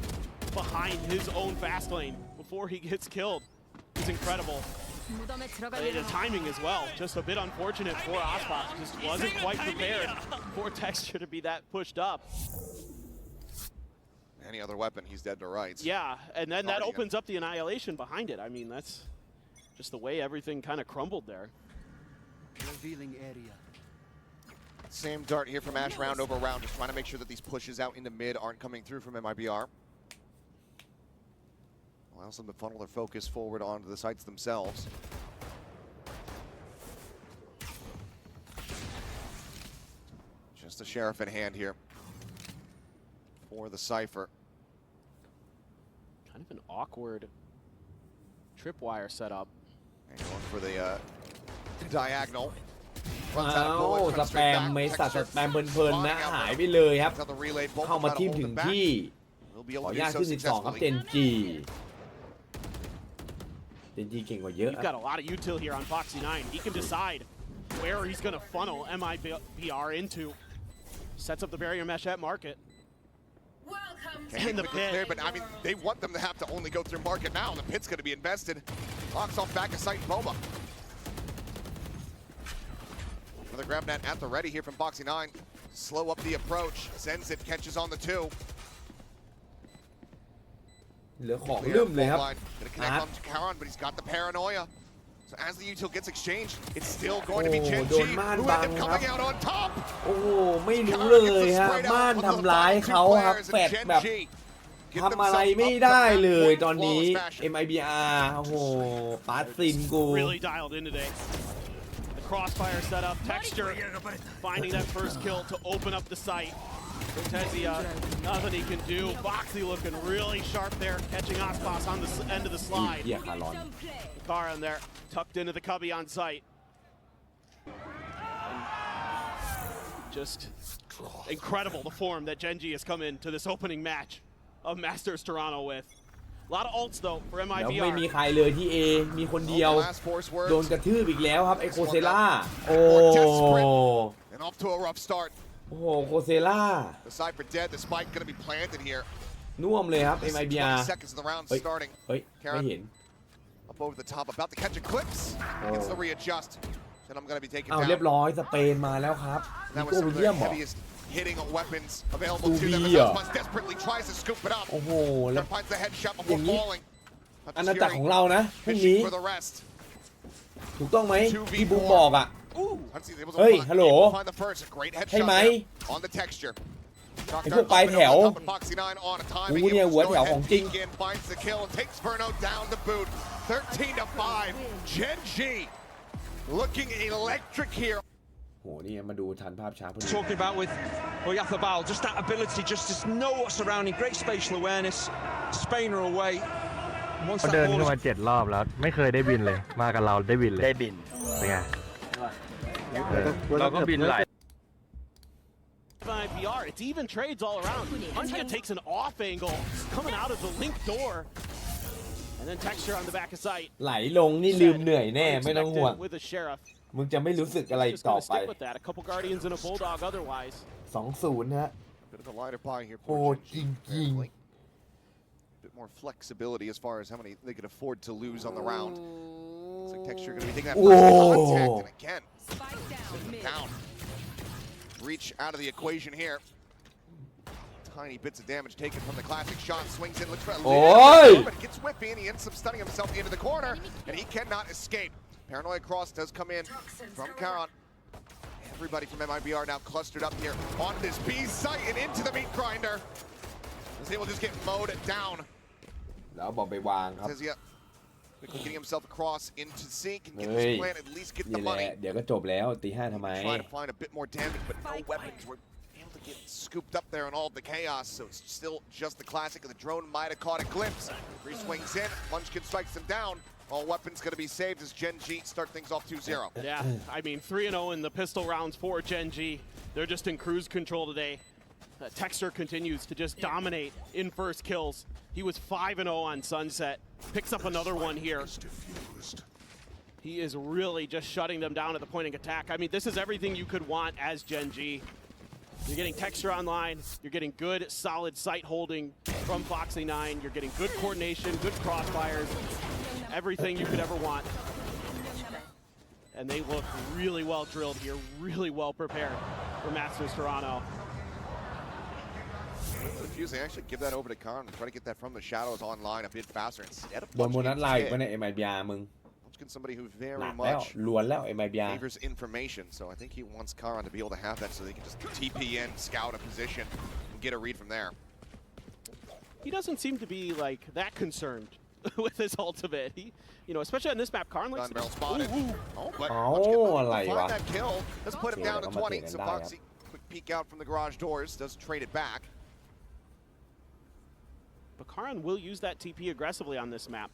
behind his own fast lane before he gets killed is incredible. 무덤에 The 들어가려는 timing as well, just a bit unfortunate for Osbox. Just wasn't quite prepared for Texture to be that pushed up. Any other weapon, he's dead to rights. Yeah, and then that Already opens up the annihilation behind it. I mean, that's just the way everything kind of crumbled there. Revealing area. Same dart here from Ash round over round, just trying to make sure that these pushes out into mid aren't coming through from MIBR. Allows them to funnel their focus forward onto the sites themselves. Just a Sheriff in hand here for the Cypher. Kind of an awkward tripwire setup. And going for the diagonal. ว้าวสแปมไม่สัตว์สแปมเพลินๆนะหายไปเลยครับ Got the relay bolt, เข้ามา try to ทีม hold ถึ them ง back. ที่ We'll be ขอ able อ to นุ do ญาต so ขึ้น 12 ครับ successfully. เจนจีเก่งกว่าเยอะ You've got a lot of util here on Foxy 9. He can decide where he's going to funnel MIBR into. Sets up the barrier mesh at market. Can't In the quickly pit. clear, but I mean, they want them to have to only go through market now. The pit's going to be invested. Locks off back of sight Boba. Another grab net at the ready here from Foxy 9. Slow up the approach. Sends it, catches on the 2. เหลือของ Clear ลืมเลยครับ full line. Gonna connect on to Karan, but he's got the paranoia. So as the util gets exchanged, it's still going to be Oh, Gen.Gโดนม่าน who บั end ง up ครับ coming out on top. โอ้โหไม่รู้เลยฮะม่านทำร้ายเขาครับแฟดแบบทำอะไรไม่ได้เลยตอนนี้ MIBR โอ้โหปาซินกู Really dialed in today. The crossfire setup, Texture finding that first kill to open up the site. Cortezia, nothing he can do. Foxy looking really sharp there, catching Osbox on the end of the slide. เหี้ยคารอน Car in there, tucked into the cubby on site. Just incredible the form that Gen.G has come into this opening match of Masters Toronto with. A lot of ults though for แล้วไม่มี MIBR. ใครเลยที่ A มีคนเดียว Last force words. โดนกระทืบอีกแล้วครับไอโคเซล่าโอ้ And off to a rough start. โอ้โหโคเซล่า The Cypher dead. The spike going to be planted here. น่วมเลยครับ This is MIBR 20 seconds of the round เฮ้ย starting. เฮ้ยไม่เห็น Up over the top, about to catch a clips. Gets the readjust. And I'm going to be taken เอา down. เรียบร้อยสเปนมาแล้วครับนิ That โก้ was some วิ of ลเลีย the มเหรอ heaviest hitting weapons available to them. Tuvia. As Osbox desperately tries to scoop it up. โอ้โหแล้ว Finds the headshot อย่า before งนี้ falling. อาณาจักรของเรานะพรุ่งนี้ Fishing for the rest. ถูกต้องไหมที่บูมบอกอ่ะ Huntsy's able to Hey, find- hello. able to find the first. A great ใช่ headshot ไหม there on the texture. ไอ้พวกปลายแถว Foxy 9 on a time. กูเนี่ยหัวแถวของจริง Finds the kill and takes Verno down to boot. 13-5. Gen.G looking electric here. โหนี่มาดูทันภาพช้าพอดี Talking about with Oyathabal, just that ability just to know what's surrounding, great spatial awareness. Spain are away. Once เขา that เดิน ball ขึ้น is มา7 รอบแล้ว ไม่เคยได้บินเลย มากับเราได้บินเลย ได้บิน เป็นไง เราก็บินหลาย MIBR, it's even trades all around. Huntsman takes an off angle, coming out of the link door. And then Texture on the back of sight. ไหลลงนี่ลืมเหนื่อยแน่ไม่ต้องห่วง With a Sheriff. มึงจะไม่รู้สึกอะไรอีก Just ต่อ gonna ไป stick with that. A couple Guardians and a Bulldog otherwise. 2-0 ฮะ Bit of a lighter pie here. โหจริง Bit more flexibility as far as how many they could afford to lose on the round. Looks like Texture going to be taking that Whoa. first contact, and again, Spike down mid. down. Reach out of the equation here. Tiny bits of damage taken from the classic shot. Swings in, looks for a Oi. little, but gets whippy, and he ends up stunning himself into the corner, and he cannot escape. Paranoia cross does come in from Karan. Everybody from MIBR now clustered up here on this B site and into the meat grinder. Is able to just get mowed down. แล้วบอกไปวางครับ Says yeah. Quickly getting himself across into sync and get Hey. this plant, at least get the นี่แหละ money. เดี๋ยวก็จบแล้วตี 5ทำไม Trying to find a bit more damage, but no weapons were able to get scooped up there in all of the chaos. So it's still just the classic, and the drone might have caught a glimpse. Three swings in, Munchkin strikes him down. All weapons going to be saved as Gen.G start things off 2-0. Yeah, I mean 3-0 in the pistol rounds for Gen.G. They're just in cruise control today. Texture continues to just dominate in first kills. He was 5-0 on Sunset. Picks up another one here. He is really just shutting them down at the point of attack. I mean, this is everything you could want as Gen.G. You're getting Texture online. You're getting good, solid sight holding from Foxy 9. You're getting good coordination, good crossfires. Everything you could ever want. and they look really well drilled here, really well prepared for Masters Toronto. Confusing. Actually, give that over to Khan and try to get that from the shadows online a bit faster instead of โดนโบนัสไลน์ไปใน MIBR มึง punching somebody who ห very นักแล้ว much ล้วนแล้ว MIBR favors information. So I think he wants Karan to be able to have that so they can just TP in, scout a position, and get a read from there. He doesn't seem to be like that concerned with his ultimate. He, you know, especially on this map, Karn likes Gun barrel spotted. Oh, but Oh, Munchkinอะไรวะ find that kill. Let's put him down to 20. So ได้ครับ Foxy, quick peek out from the garage doors, doesn't trade it back. But Karan will use that TP aggressively on this map.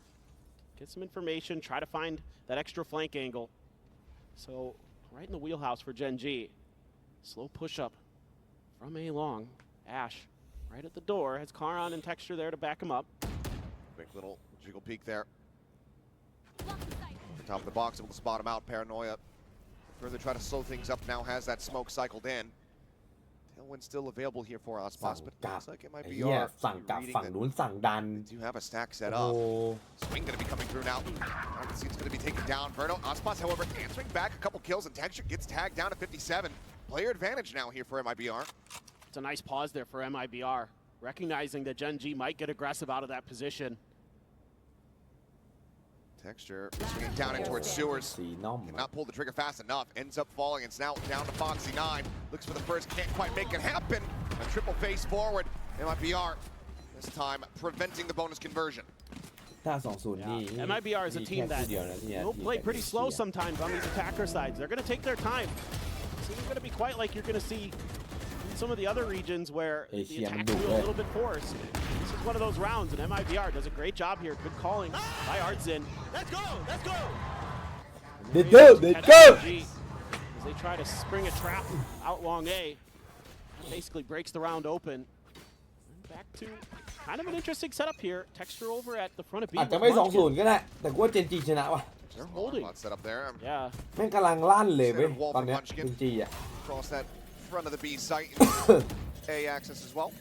Get some information, try to find that extra flank angle. So, right in the wheelhouse for Gen.G. Slow push up from A long. Ash, right at the door, has Karan and Texture there to back him up. Quick little jiggle peek there. Block the sight. Top of the box, able to spot him out. Paranoia. Further try to slow things up now, has that smoke cycled in. Tailwind still available here for us, สั่ง but กลับ looks like it ไอ้ might be เหี้ย our สั่งกลับ reading ฝั่ง that นู้นสั่งดัน they do have a stack set โอ้ up. Swing gonna be coming through now. It's gonna be taken down. Verno, Ospas, however, answering back a couple kills and Texture gets tagged down to 57. Player advantage now here for MIBR. It's a nice pause there for MIBR, recognizing that Gen.G might get aggressive out of that position. Texture swinging down in towards Sewers. สีน้อม Cannot pull the trigger fast enough. Ends up falling. It's now down to Foxy 9. Looks for the first. Can't quite make it happen. A triple face forward. MIBR this time preventing the bonus conversion. ถ้า 2-0 นี่ MIBR is a มี team แค่ that ผู้เดียวนะที่ will play pretty slow sometimes on these attacker sides. They're going to take their time. This isn't going to be quite like you're going to see in some of the other regions where the attack will be a little bit forced. This is one of those rounds, and MIBR does a great job here. Good calling by Artsin. Let's go! Let's go! They go! They go! As they try to spring a trap out long A. Basically breaks the round open. And back to kind of an interesting setup here. Texture over at the front of B. อาจจะ with ไม่ Munchkin. 2-0 ก็ได้ แต่กูว่า Gen.G ชนะว่ะ They're holding. Lot set up there. Yeah. แม่งกำลังลั่นเลยเว้ยตอนเนี้ย Gen.G อ่ะ Across that front of the B site. A access as well.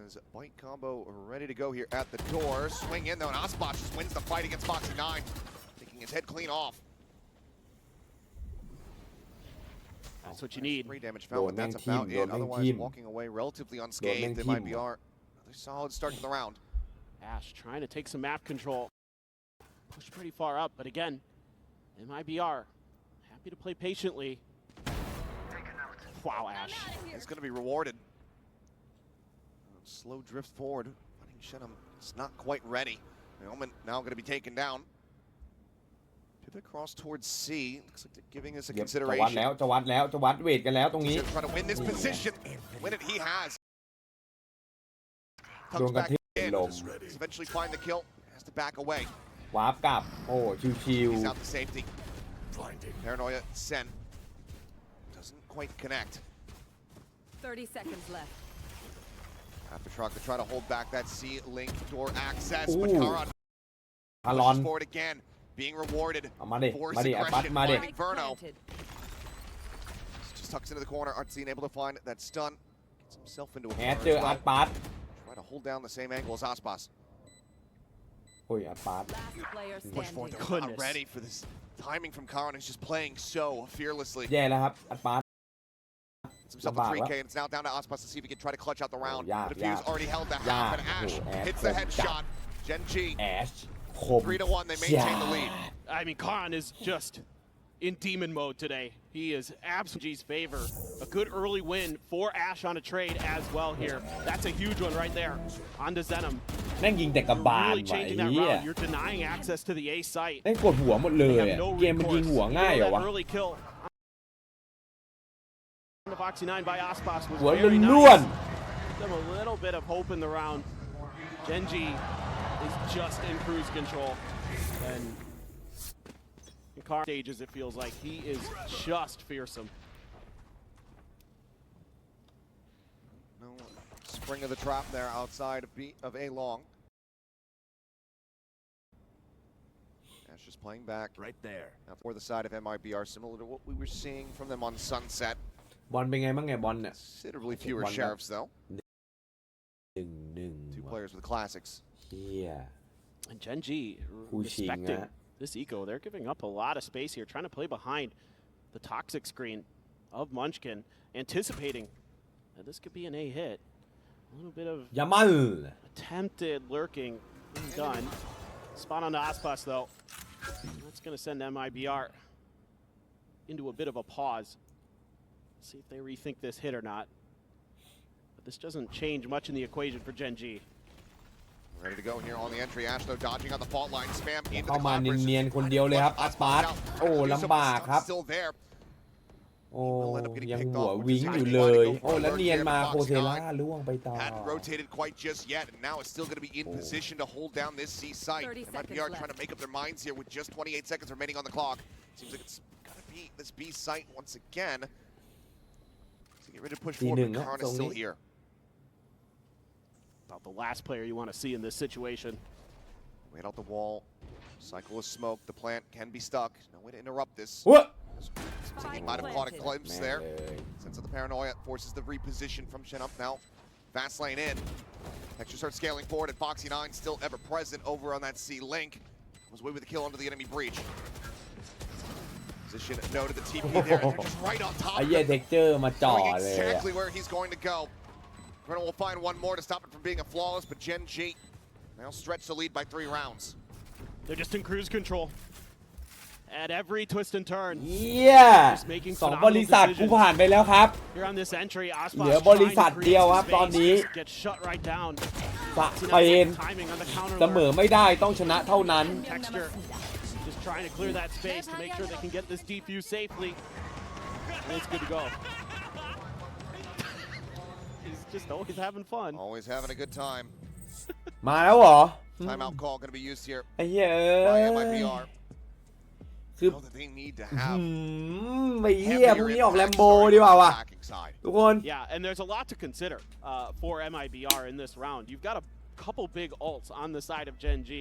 As bite combo ready to go here at the door. Swing in though, and Osbot just wins the fight against Foxy 9. Taking his head clean off. That's what you need. 3 damage found, but that's about it. Otherwise, walking away relatively unscathed. They might be another solid start to the round. Ash trying to take some map control. Pushed pretty far up, but again, MIBR happy to play patiently. Wow, Ash. He's going to be rewarded. Slow drift forward. Running Shenham is not quite ready. Omen now going to be taken down. Pivot across towards C. Looks like they're giving us a จะวัด consideration. แล้วจะวัดแล้วจะวัดเวทกันแล้วตรงนี้ He's trying to win this position. Win it, he has. โดน Comes กระ back ทิ in. ลง Does eventually find the kill. Has to back away. วาร์ปกลับ โอ้ชิว He's out to safety. Paranoia sent. Doesn't quite connect. 30 seconds left. After truck to try to hold back that C-link door access, but Ooh. Karan ๆพารอน pushes forward again, being rewarded. เอามาดิ Force มาดิไอ้ปัด aggression, มาดิ finding Verno. planted. Just tucks into the corner. Artsine able to find that stun. Gets himself into a แอ corner ด as เจออาร์ต well. ปาร์ต Try to hold down the same angle as Aspas. โอ้ยอาร์ตปาร์ต Last player Push forward. standing. They're not Goodness. ready for this. Timing from Karan is just playing so fearlessly. แย่แล้วครับอาร์ตปาร์ต Gets himself a 3K, and it's now down to Aspas to see if he can try to clutch out the round. yeah, The Fuse yeah. already held the Yeah. half, and Ash Oh, hits Ash the came headshot. Gen.G, แอชคม 3-1, they maintain the lead. I mean, Karan is just in demon mode today. He is absolutely G's favor. A good early win for Ash on a trade as well here. That's a huge one right there. On to Zenom. แม่งยิงแต่กระ You're บาล really ว่ะไอ้ changing that เหี้ย round. You're denying access to the A site. แม่งกดหัวหมดเลย They อะ have no เกมมันยิง recourse. หัว You ง่าย know เหรอ that วะ early kill on the Foxy 9 by Aspas was หัว very ล้วน nice. Give them a little bit of hope in the round. Gen.G is just in cruise control. And in car stages, it feels like he is just fearsome. No spring of the trap there outside of A long. Ash just playing back. Right there. Now for the side of MIBR, similar to what we were seeing from them on Sunset. บอลเป็นไงบ้างไงบอลเนี่ย Considerably fewer One sheriffs though. 1-1 Two players with classics. เฮีย And Gen.G คู่ชิง respecting นะ this eco, they're giving up a lot of space here, trying to play behind the toxic screen of Munchkin, anticipating that this could be an A hit. A little bit of อย่ามัน attempted lurking being done. Spot on the Aspas though. That's going to send MIBR into a bit of a pause. See if they rethink this hit or not. But this doesn't change much in the equation for Gen.G. Ready to go here on the entry. Ashlow dodging on the fault line. Spam into เข้า the มา Converse. เนียนๆคนเดียวเลยครับอัสปาร์ตโอ้ลำบากครับ Still there. โอ้ยังหัววิ้งอยู่เลย โอ้แล้วเนียนมาโคเซล่าล่วงไปต่อ Hadn't rotated quite just yet, and now it's still going to be in position to hold down this C site. 30 MIBR seconds trying to make up their minds here with just 28 seconds remaining on the clock. Seems like it's got to be this B site once again. So get ready to push forward, but Karn is still here. About the last player you want to see in this situation. Wait out the wall. Cycle of smoke. The plant can be stuck. No way to interrupt this. วะ Seems like he might have caught a glimpse there. Sense of the paranoia forces the reposition from Shen up now. Fast lane in. Texture starts scaling forward, and Foxy 9 still ever present over on that C link. Was away with the kill under the enemy breach. Position noted the TP there, and they're just right on top ไอ้ of เหี้ย it. เท็กเจอร์มาจ่อ Knowing เลย exactly where he's going to go. Verno will find one more to stop it from being a flawless, but Gen.G now stretch the lead by 3 rounds. They're just in cruise control. At every twist and turn. เหี้ยสองบริษัทกูผ่านไปแล้วครับ Here on this entry, เหลือบริษัทเดียวครับตอนนี้ get shut right down. สเปน Timing on the counter. เสมอไม่ได้ต้องชนะเท่านั้น Texture just trying to clear that space to make sure they can get this defuse safely. And it's good to go. He's just always having fun. Always having a good time. มาแล้วเหรอ Timeout call going to be used here ไอ้เหี้ย by เอ้ย MIBR. คือ Know that they need to have ไอ้เหี้ยพรุ่งนี้ออกแลมโบดีกว่าว่ะ attacking side. ทุกคน Yeah, and there's a lot to consider for MIBR in this round. You've got a couple big ults on the side of Gen.G.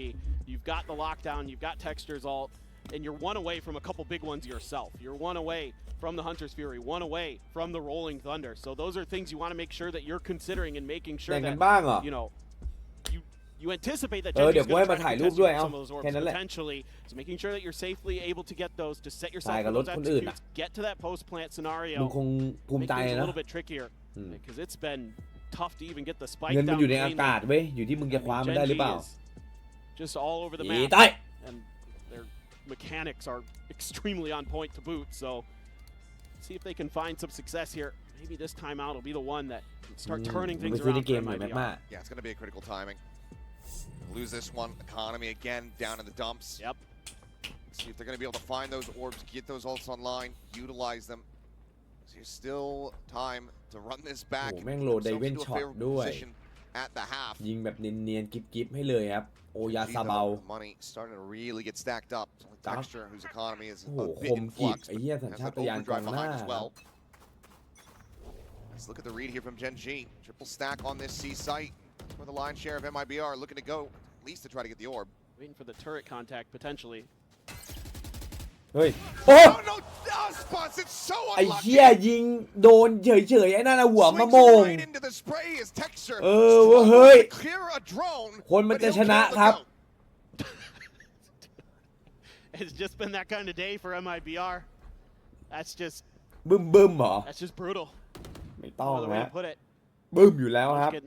You've got the lockdown, you've got Texture's ult, and you're one away from a couple big ones yourself. You're one away from the Hunter's Fury, one away from the Rolling Thunder. So those are things you want to make sure that you're considering and making sure แบ่งกัน that, บ้างเหรอ you know, you anticipate that เดี๋ Gen.G ยว is กู going ให้ to มา try ถ่าย to รูป contest ด้วย you เอ้า with some of those orbs แค่นั้นแหละ potentially. So making sure that you're safely able to get those, to set yourself ถ่าย up กับ for รถ those คนอื่น executes, อ่ะ get to that post-plant มึง scenario. คงภูมิ Make ใจ things a นะ little bit trickier because it's been tough to even get the spike เงินมัน down อยู่ในอา cleanly. กาศเว้ย อยู่ที่มึงจะคว้ามันได้หรือเปล่า Just all over the อี map, ใต้ and their mechanics are extremely on point to boot. So see if they can find some success here. Maybe this timeout will be the one that can start turning มึง things ไปซื้อใน around เก for มหน่อยแม็ก MIBR. มา Yeah, it's going to be a critical timing. Lose this one. Economy again down in the dumps. Yep. See if they're going to be able to find those orbs, get those ults online, utilize them. So there's still time to run this back โอ้ and แม่ง put โหลดได themselves เวน into a ช็อต favorable ด้วย position at the half. ยิงแบบเนียนๆกิ๊บๆให้เลยครับ โอยาซาเบา Money starting to really get stacked up. It's only Texture, whose economy is โอ้โห a ค bit ม in กริบ flux, ไอ้ but เหี้ยสัญ has ชา that ตญาณกอง overdrive หน้า behind as ครั well. บ Let's look at the read here from Gen.G. Triple stack on this C site. That's where the lion's share of MIBR are looking to go, at least to try to get the orb. Waiting for the turret contact potentially. เฮ้ย โอ้ Oh no! Aspas, it's so ไอ้ unlucky! เหี้ยยิงโดนเฉยๆไอ้นั่นน่ะหัวมะ Swings โมง right into the spray as Texture เออเว้ยเฮ้ย struggles to clear a drone, คนมัน but จะ he'll ชนะ kill the ครับ goat. It's just been that kind of day for MIBR. That's just บึ้มๆเหรอ that's just brutal. ไม่ต้อง No other way นะ to put it. บึ้มอยู่แล้วครับ Munchkin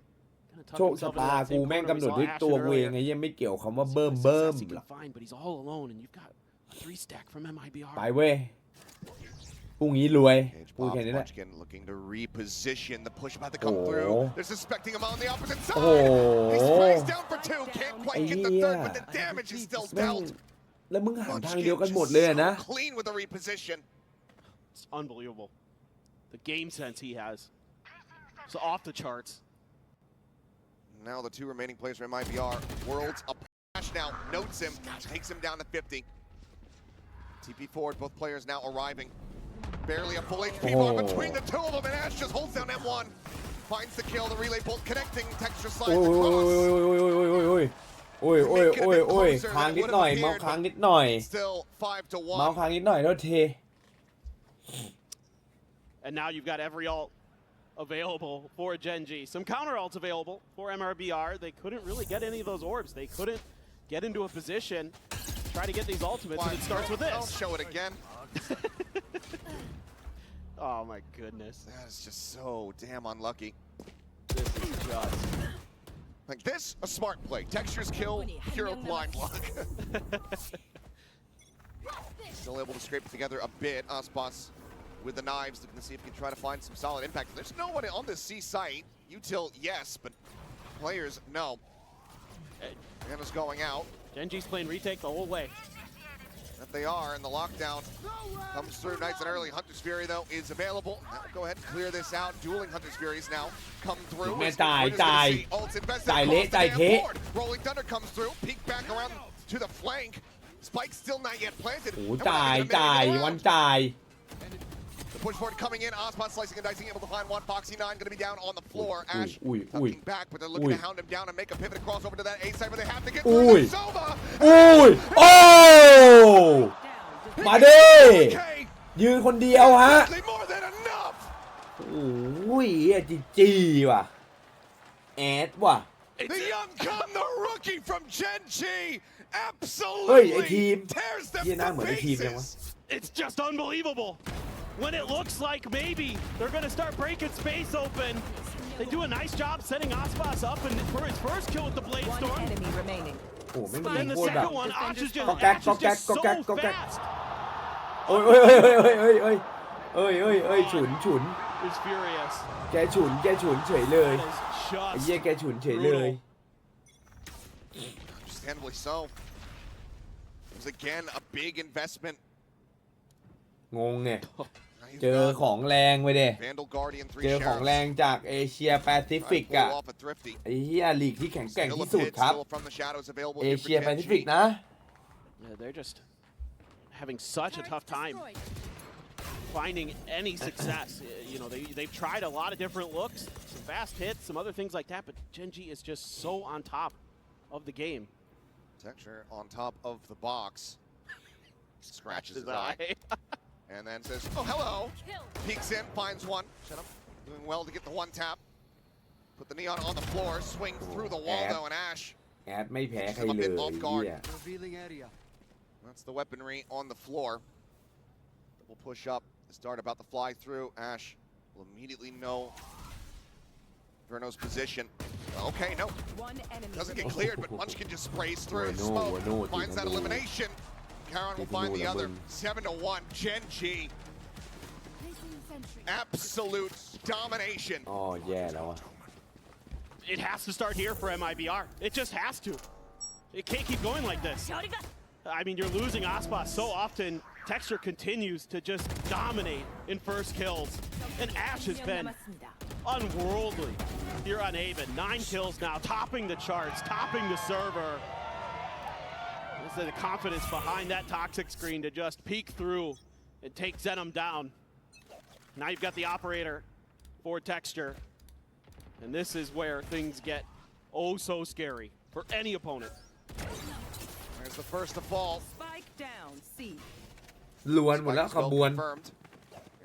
kinda tucked โชคชะ himself into ตา that กู same แม่ง corner กำหนด we ด้วย saw ตัว Ashen กูเอง earlier. ไงยังไม่เกี่ยวคำว่า See เบิ่ what ม success he can find, but he's all alone, and you've got a 3-stack from MIBR. ไปเว้ยพรุ่งนี้รวย Cage พูด Bob แค่นี้แหละ Munchkin looking to reposition. The push about to come Oh. through. They're suspecting him on the opposite side. Oh. He sprays down for 2. Can't quite get the third, but the Yeah. damage is still แม่ง dealt. แล้วมึงหันทางเดียว Munchkin กันหมด just เลยอะนะ so clean with the reposition. It's unbelievable. The game sense he has. It's off the charts. Now the 2 remaining players from MIBR. Worlds up. Ash now notes him, takes him down to 50. TP forward, both players now arriving. Barely a full HP bar between the 2 of them, and Ash just holds down M1. Finds the kill, the relay bolt connecting. Texture โอ้ slides ย across. โอ้ยค้างนิดหน่อยเมาส์ค้างนิดหน่อย Still 5 to เมาส์ 1. ค้างนิดหน่อยโทษที And now you've got every ult available for Gen.G. Some counter ults available for MIBR. They couldn't really get any of those orbs. They couldn't get into a position try to get these ultimates, and it starts with Don't this. show it again. Oh my goodness. That is just so damn unlucky. This is just... Like this, a smart play. Textures kill, hero blind lock. Still able to scrape it together a bit. Aspas with the knives, looking to see if he can try to find some solid impact. There's no one on the C site. Util, yes, but players, no. Anna's going out. Gen.G's playing retake the whole way. That they are, and the lockdown comes through nice and early. Hunter's Fury, though, is available. Now we'll go ahead and clear this out. Dueling Hunter's Furies now come through. Man, die. Ults invested Die across lit, the die damn hit. board. Rolling Thunder comes through. Peek back around to the flank. Spike still not yet planted. โอ้ And we're not จ่าย even a minute จ่าย around. วันจ่าย The push forward coming in. Osmond slicing and dicing, able to find one. Foxy 9 going to be down on the floor. Ash tucking back, but they're looking to hound him down and make a pivot across over to that A side, but they have to get through the Sova. อุ้ยโอ้มาดิยืนคนเดียวฮะ More than enough. โอ้ยจีว่ะแอดว่ะ The young come, the rookie from Gen.G. เฮ้ยไอ Absolutely ทีม tears them เฮียหน้าเหมือน to ไอทีมยังวะ pieces. It's just unbelievable. When it looks like maybe they're going to start breaking space open, they do a nice job setting Aspas up and for his first kill with the Blade One Storm. enemy remaining. โอ้ไม่มี Then the โคตรแบบ second one, Ash is just, Go back, Ash go is just so back, go back. fast. โอ้ยฉุน He's furious. แกฉุนเฉยเลย That is ไอ้เหี้ย just แกฉุนเฉยเลย Understandably so. It was again a big investment. งงไง Now you've เจอ got ของแรงไปเด้ Vandal Guardian 3 เจอของแรง Sheriffs. จากเอเชียแปซิฟิก Trying to อ่ะ pull off a Thrifty. ไอ้เหี้ยลีกที่แข็งแกร่ง Still a ที่สุด pit, ครับ still from the shadows available เอ here เชีย for แปซิฟิก Gen.G. นะ Yeah, they're just having such a tough time finding any success. You know, they've tried a lot of different looks, some fast hits, some other things like that, but Gen.G is just so on top of the game. Texture on top of the box. Scratches his eye. And then says, oh, hello. Peeks in, finds one. Shut up. Doing well to get the one tap. Put the Neon on the floor, swing through the wall, though, and Ash. แอดไม่แพ้ใครเลยเหี้ย Revealing area. That's the weaponry on the floor. Double push up. The start about to fly through. Ash will immediately know Verno's position. Okay, no. One enemy Doesn't get remaining. cleared, but Munchkin just sprays through. Verno, Smoke Verno, finds that Verno. elimination. Karen will find the other. 7-1. Gen.G. Absolute domination. อ๋อแย่แล้วอ่ะ It has to start here for MIBR. It just has to. It can't keep going like this. I mean, you're losing Aspas so often. Texture continues to just dominate in first kills. And Ash has been unworldly here on Aven. 9 kills now, topping the charts, topping the server. This is the confidence behind that toxic screen to just peek through and take Zenom down. Now you've got the operator for Texture. And this is where things get oh so scary for any opponent. There's the first to fall. Spike down. C. ล้วนหมดแล้ว Spike ข is บ well วน confirmed.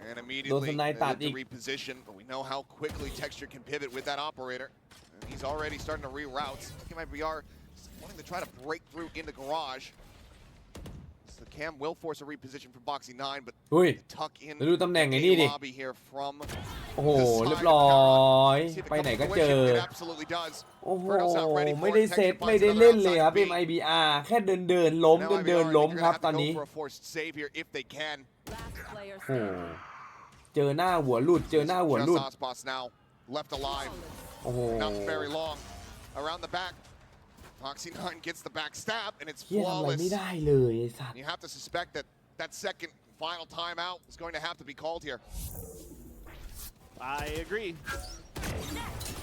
And immediately Those are nice they need to tactics. reposition, but we know how quickly Texture can pivot with that operator. And he's already starting to reroute. MIBR wanting to try to break through into garage. So Cam will force a reposition from Boxy 9, but เฮ้ย tuck in แล้วดูตำแหน่งไอ้นี่ดิ lobby here from โอ้โห the side เรีย of บร้อย Paramount. See if it ไปไหน comes ก็ to เจอ fruition. It absolutely does. โอ้โห Verno's not ready for ไม่ it. ได้ Texture เซต finds ไม่ได้ another เล่นเลย outside ครับ peek. MIBR แค่เดินล้ม Now เดิน MIBR, ล้ม they're ครับ gonna have to ตอนนี้ go for a forced save here if they can. Last player โอ้โห standing. เจอหน้าหัวหลุด เจอหน้าหัวหลุด Just Ospas now left alive. โอ้โห Not very long. Around the back. Foxy 9 gets the back stab, and it's เฮียทำอะไร flawless. ไม่ได้เลยไอ้สัตว์ You have to suspect that that second final timeout is going to have to be called here. I agree.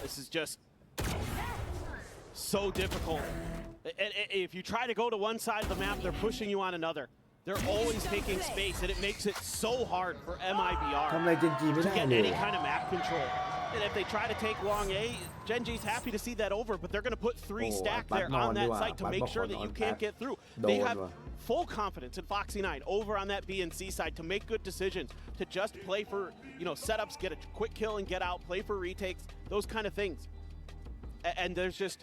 This is just so difficult. And if you try to go to one side of the map, they're pushing you on another. They're always taking space, and it makes it so hard for ทำอะไร MIBR เจนจีไม่ to ได้ get เลย any kind of map control. And if they try to take long A, Gen.G's happy to see that over, but they're going to put 3 Oh, stack Bad there Mon on thatด้วย site to Bad make Mon sure that you on can't Bad get through. They Don haveว่ะ full confidence in Foxy 9 over on that B and C side to make good decisions, to just play for, you know, setups, get a quick kill and get out, play for retakes, those kind of things. And there's just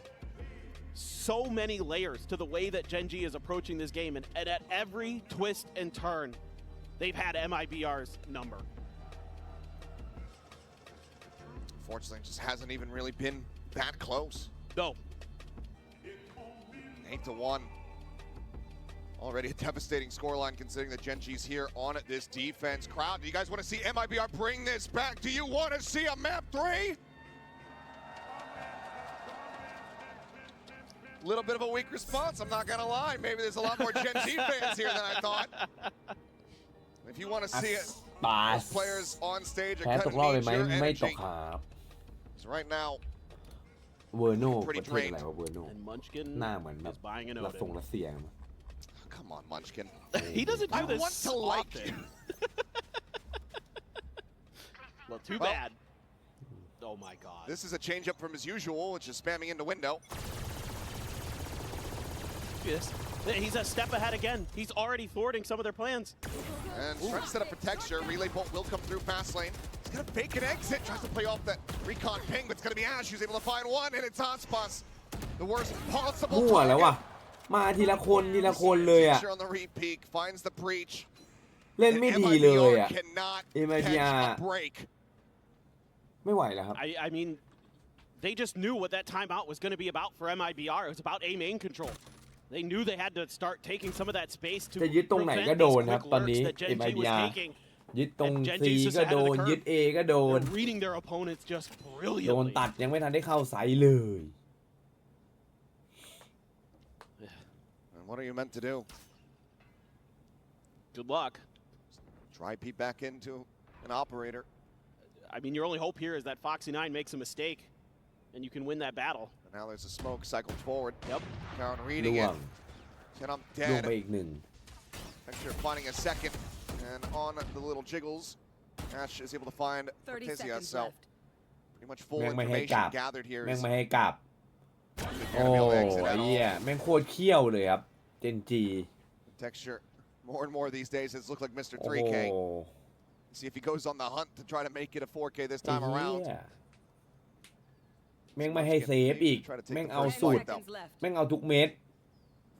so many layers to the way that Gen.G is approaching this game, and at every twist and turn, they've had MIBR's number. Unfortunately, it just hasn't even really been that close. No. 8-1. Already a devastating scoreline considering that Gen.G's here on this defense. Crowd, do you guys want to see MIBR bring this back? Do you want to see a map 3? Little bit of a weak response, I'm not gonna lie. Maybe there's a lot more Gen.G fans here than I thought. If you want to see it, those players on stage are แพ้ gonna ตกรอบเลย need ไหม your ไม่ตก energy. ครับ So right now, เวอร์โนประเทศอะไรวะเวอร์โน And Munchkin หน้าเหมือนแบบ is buying an รัส Odin. รัสเซียมั้ง come on, Munchkin. He doesn't do I this want to like often. you. Well, too Well, bad. Oh my God. This is a change up from his usual, which is spamming into window. Yes. He's a step ahead again. He's already thwarting some of their plans. And trying to set up for texture. Relay bolt will come through fast lane. He's gonna fake an exit. Tries to play off that recon ping, but it's gonna be Ash who's able to find one, and it's Aspas. The worst possible มั่วแล้วว่ะ มาทีละคนทีละคนเลยอ่ะ Texture on the repeat finds the breach. เล่นไม่ดีเลยอ่ะ cannot MIBR catch a break. ไม่ไหวแล้วครับ I mean, they just knew what that timeout was going to be about for MIBR. It was about A main control. They knew they had to start taking some of that space to จะยึดตรงไหน prevent ก็โด these นครับ quick ตอนนี้ lurks that Gen.G was MIBR taking. ยึดตรง And ซี Gen.G's just ก็ ahead โด of the น curve. ยึด A ก็โดน They're reading their opponents just โดน brilliantly. ตัดยังไม่ทันได้เข้าไซส์เลย And what are you meant to do? Good luck. Try peep back into an operator. I mean, your only hope here is that Foxy9 makes a mistake, and you can win that battle. And now there's a smoke cycled forward. Yep. Karen reading ล่ว it. ง And I'm ล่วง dead. ไปอีกหนึ่ง Texture finding a second. And on the little jiggles, Ash is able to find 30 Cortezia. seconds So left. pretty much full แม่งไม่ให้ก information ลับ gathered here. แม่ง is ไม่ให้กลับ they're โอ้ gonna be able to exit ไอ้ at เหี้ย all. แม่งโคตรเขี้ยวเลยครับ Gen.G Texture more and more these days has looked like Mr. โอ้โห 3K. See if he goes on the hunt to try to make it a 4K this ไอ้ time เหี้ around. ยแม่งไม่ให้เซฟอีก แม่งเอาสุด Seconds left. แม่งเอาทุกเม็ด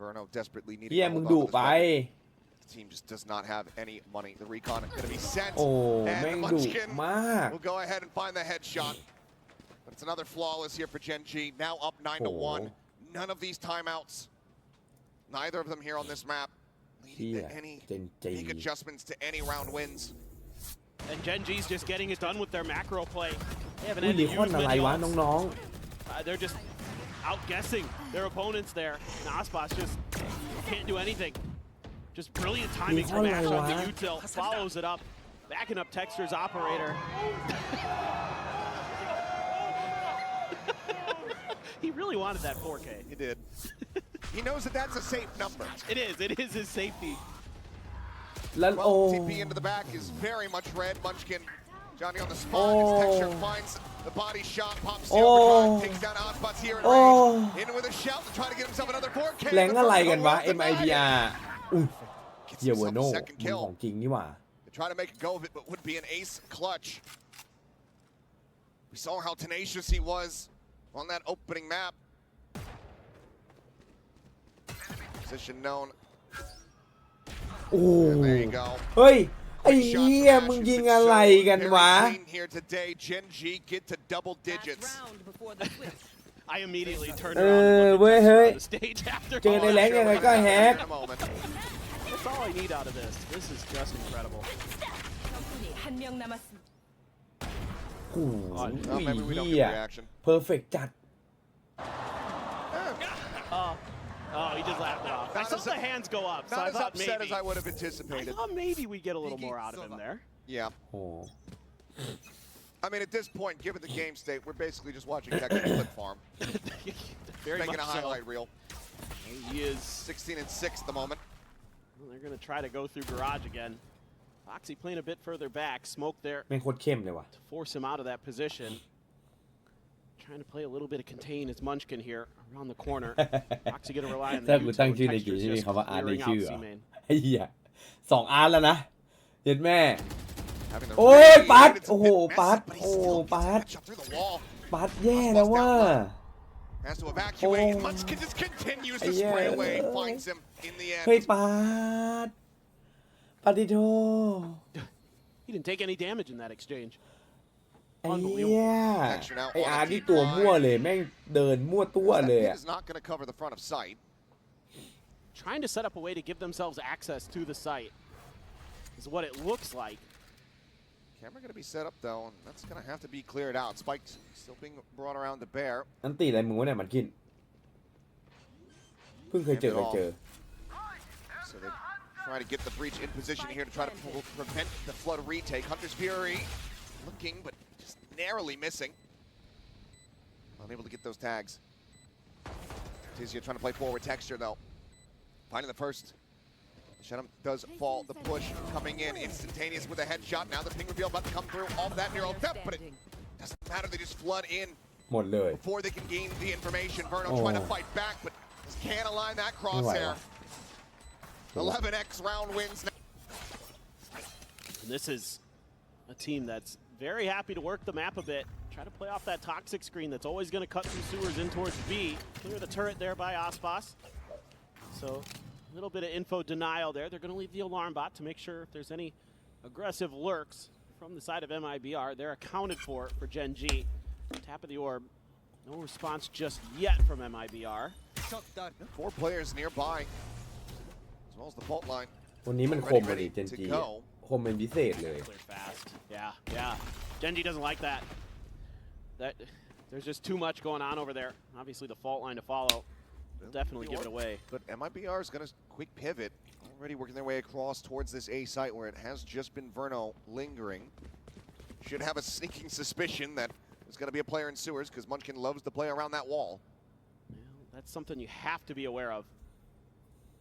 Verno desperately needing เหี้ย to มึง hold ดุ on to this ไป weapon. The team just does not have any money. The recon is going to be sent. โอ้ And แม่งดุ Munchkin มาก will go ahead and find the headshot. But it's another flawless here for Gen.G. Now up 9-1. None of these timeouts. Neither of them here on this map. Leading to any Gen.G big adjustments to any round wins. And Gen.G's just getting it done with their macro play. They haven't อุ้ย had ลี to คอน use อะไร many วะ ults. น้อง They're just outguessing their opponents there. And Aspas just can't do anything. Just brilliant timing from Ash on the util. Follows it up. Backing up Texture's operator. He really wanted that 4K. He did. He knows that that's a safe number. It is his safety. ๆ แล้วโอ้ Well, TP into the back is very much red. Munchkin, Johnny on the spot. His Texture finds the body shot, pops the overdrive, takes down Aspas here in range. In with a shout to try to get himself another 4K. แรงอะไรกันวะ The Verno MIBR อุ้ย gets เหี้ยเวอ himself ร์โน่ a second มึง kill. ของจริงนี่หว่า They try to make a go of it, but would be an ace clutch. We saw how tenacious he was on that opening map. Position known. โอ้ And there you go. เฮ้ย ไอ้ Quick shots เหี้ย from Ash, มึง who's ยิง been อะไร so กัน very วะ clean here today. Gen.G get to double Last digits. round before the switch. I immediately turned เอ around อ and เว้ย looked at เฮ้ย Texture on the stage after. เจอในแรงยังไงก็แฮก In a moment. That's all I need out of this. This is just incredible. 적군이 한 명 남았습니다. โอ้โห Well, maybe we don't เหี้ get ย the reaction. เพอร์เฟกจัด Oh, he just laughed it off. I Not saw as- the hands go up, so Not I as thought upset maybe. as I would have I anticipated. thought maybe we get a little more out of him there. Yeah. โอ้ I mean, at this point, given the game state, we're basically just watching Texture clip farm. Very Making much a so. highlight reel. He is. 16-6 at the moment. Well, they're going to try to go through garage again. Foxy playing a bit further back. Smoke there แม่งโคตรเข้มเลยว่ะ to force him out of that position. Trying to play a little bit of contain his Munchkin here around the corner. Foxy going to rely on ถ้า the กู util ตั้ง and ชื่อใน Texture's เกมที่มี just คำว่าอาร์ตใน clearing ชื่อ out เหรอ C main. ไอ้เหี้ย2อาร์ตแล้วนะเย็ดแม่ Having the โอ้ย read, ปัด it's a โอ้โห bit messy, ปัด but he โอ้ still gets ปัด the catch up through the wall. ปัดแย่แล้วว่า And has to evacuate. And Munchkin just continues to spray away. Finds him in the end. เฮ้ยปาดิโท He didn't take any damage in that exchange. ไอ้เหี้ยไอ้อาร์นี่ตัวมั่วเลยแม่งเดินมั่วตัวเลยอะ Is not going to cover the front of sight. Trying to set up a way to give themselves access to the site is what it looks like. Camera going to be set up though, and that's going to have to be cleared out. Spike's still being brought around to bear. อันตีอะไรมึงวะเนี่ยมันกินเพิ่งเคยเจอ So they try to get the breach in position here to try to prevent the flood retake. Hunter's Fury looking, but just narrowly missing. Unable to get those tags. Tizia trying to play forward texture though. Finding the first. Shenham does fall. The push coming in instantaneous with a headshot. Now the ping reveal about to come through off that neural depth, but it doesn't matter. They just flood in หมดเลย before they can gain the information. Verno trying to fight back, but just can't align that crosshair. 11x round wins. And this is a team that's very happy to work the map a bit. Try to play off that toxic screen that's always going to cut through sewers in towards B. Clear the turret there by Aspas. So a little bit of info denial there. They're going to leave the alarm bot to make sure if there's any aggressive lurks from the side of MIBR, they're accounted for Gen.G. Tap of the orb. No response just yet from MIBR. 4 players nearby, as well as the fault line. วันนี้มันคมเลยGen.G คมเป็นพิเศษเลย Clear fast. Yeah. Gen.G doesn't like that. There's just too much going on over there. Obviously the fault line to follow. They'll definitely give it away. But MIBR is going to quick pivot. Already working their way across towards this A site where it has just been Verno lingering. Should have a sneaking suspicion that there's going to be a player in sewers because Munchkin loves to play around that wall. Well, that's something you have to be aware of.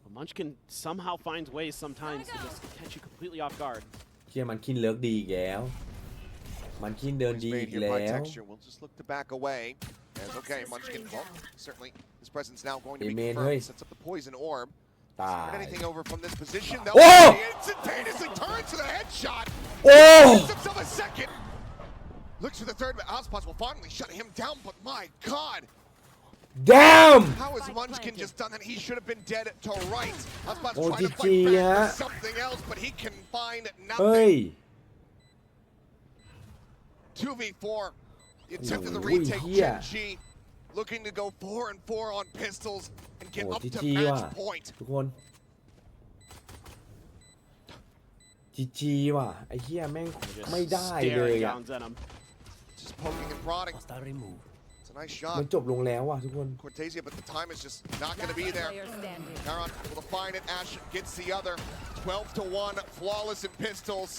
But Munchkin somehow finds ways sometimes to just catch you completely off guard. เชี่ยมันคินเลิกดีอีกแล้วมันคินเดินดีอีกแล้ว We'll just look to back away. As okay, Munchkin, well, certainly his presence now going to be confirmed. Sets up the poison orb. Turn anything over from this position. Instantaneously turns to the headshot. Gives himself a second. Looks for the third, but Aspas will finally shut him down. But my God. Damn! How has Munchkin just done that? He should have been dead to right. Aspas trying to fight back for something else, but he can find nothing. 2v4. The attempt at the retake, Gen.G looking to go 4-4 on pistols and get up to match point. ทุกคน GG ว่ะไอ้เหี้ยแม่งไม่ได้เลยอ่ะ Just poking and prodding. It's a nice shot. มันจบลงแล้วอ่ะทุกคน Cortesia, but the time is just not going to be there. Caron able to find it. Ash gets the other. 12-1, flawless in pistols,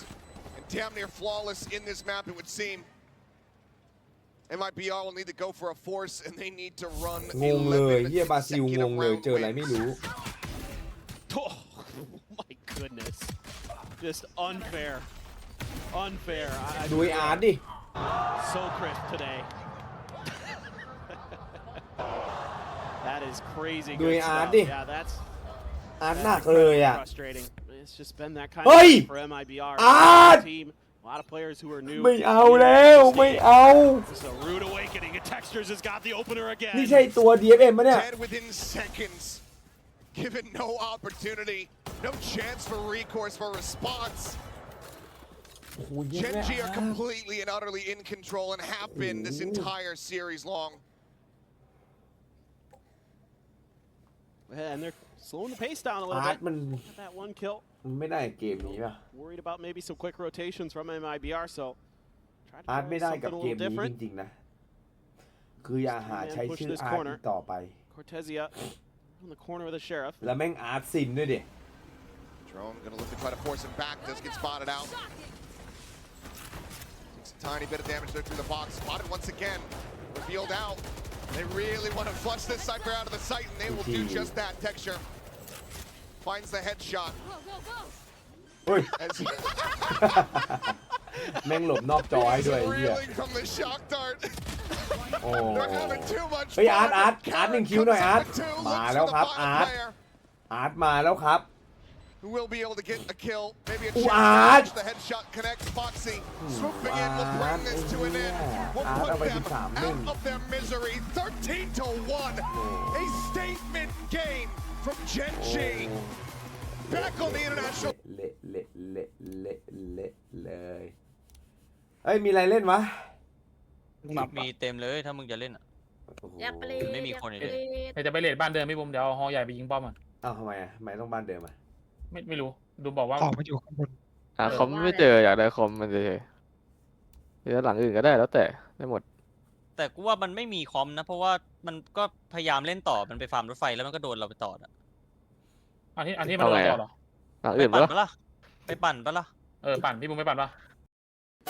and damn near flawless in this map, it would seem. MIBR will need to go for a force, and they need to run งงเลยเหี้ยบราซิลงงเลยเจออะไรไม่รู้ Oh my goodness. Just unfair. ดูไอ้อาร์ตดิ So crisp today. That is crazy good stuff. Yeah, that's อาร์ตหนักเลยอ่ะ frustrating. It's just been that kind เฮ้ย of for MIBR. อาร์ต Team. A lot of players who are new. ไม่เอาแล้วไม่เอา It's a rude awakening. And Textures has got the opener again. นี่ใช่ตัว DFM ปะเนี่ย Dead within seconds. Given no opportunity, no chance for recourse for response. Gen.G are completely and utterly in control and have been this entire series long. And they're slowing the pace down a little อาร์ต bit. มัน That one kill. ไม่ได้เกมนี้ป่ะ Worried about maybe some quick rotations from MIBR, so try to อาร์ต try ไม่ได้กับ something a เกม little นี้ different. จริงๆนะคืออย่าหาใช้ชื่ออาร์ตต่อไป Cortesia on the corner of the sheriff. แล้วแม่งอาร์ตซินด้วยดิ Drone gonna look to try to force him back. Does get spotted out. Takes a tiny bit of damage there through the box. Spotted once again. Revealed out. They really want to flush this Cypher out of the site, and they will do just that. Texture finds the headshot. เฮ้ย แม่งหลบนอกจอให้ด้วยไอ้เหี้ย Reeling from the shock dart. โอ้ They're having too much เฮ้ยอาร์ต fun. อาร์ตหนึ่งคิวหน่อยอาร์ต มาแล้วครับอาร์ต อาร์ตมาแล้วครับ who will be able to get a kill. Maybe a Ooh, chance to Art. the headshot connects. Foxy swooping in will bring this to an end. Will Art putเอาไป them 13-1 out of their misery. 13-1. A statement game from Gen.G. Back on the international. เละเลยเอ้ยมีอะไรเล่นวะ มีเต็มเลยถ้ามึงจะเล่นอ่ะ โอ้โห อยากไปเล ไม่มีคนเลย จะไปเลดบ้านเดิมพี่บุ้มเดี๋ยวเอาฮอใหญ่ไปยิงป้อมอ่ะ อ้าวทำไมอ่ะทำไมต้องบ้านเดิมอ่ะ ไม่รู้ดูบอกว่า ออกมาอยู่ข้างบน คอมไม่เจออยากได้คอมมันเฉยๆหรือหลังอื่นก็ได้แล้วแต่ได้หมด แต่กูว่ามันไม่มีคอมนะเพราะว่ามันก็พยายามเล่นต่อมันไปฟาร์มรถไฟแล้วมันก็โดนเราไปต่ออ่ะ อันที่มันโดนต่อหรอหลัง ไป อื่น ปั่น ปะ ปะล่ะไปปั่นปะล่ะ ปั่นพี่บุ้มไม่ปั่นปะ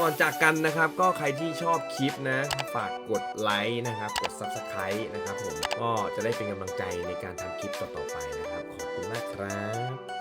ก่อนจากกันนะครับก็ใครที่ชอบคลิปนะฝากกดไลค์นะครับกด Subscribe นะครับผมก็จะได้เป็นกำลังใจในการทำคลิปต่อๆไปนะครับขอบคุณมากครับ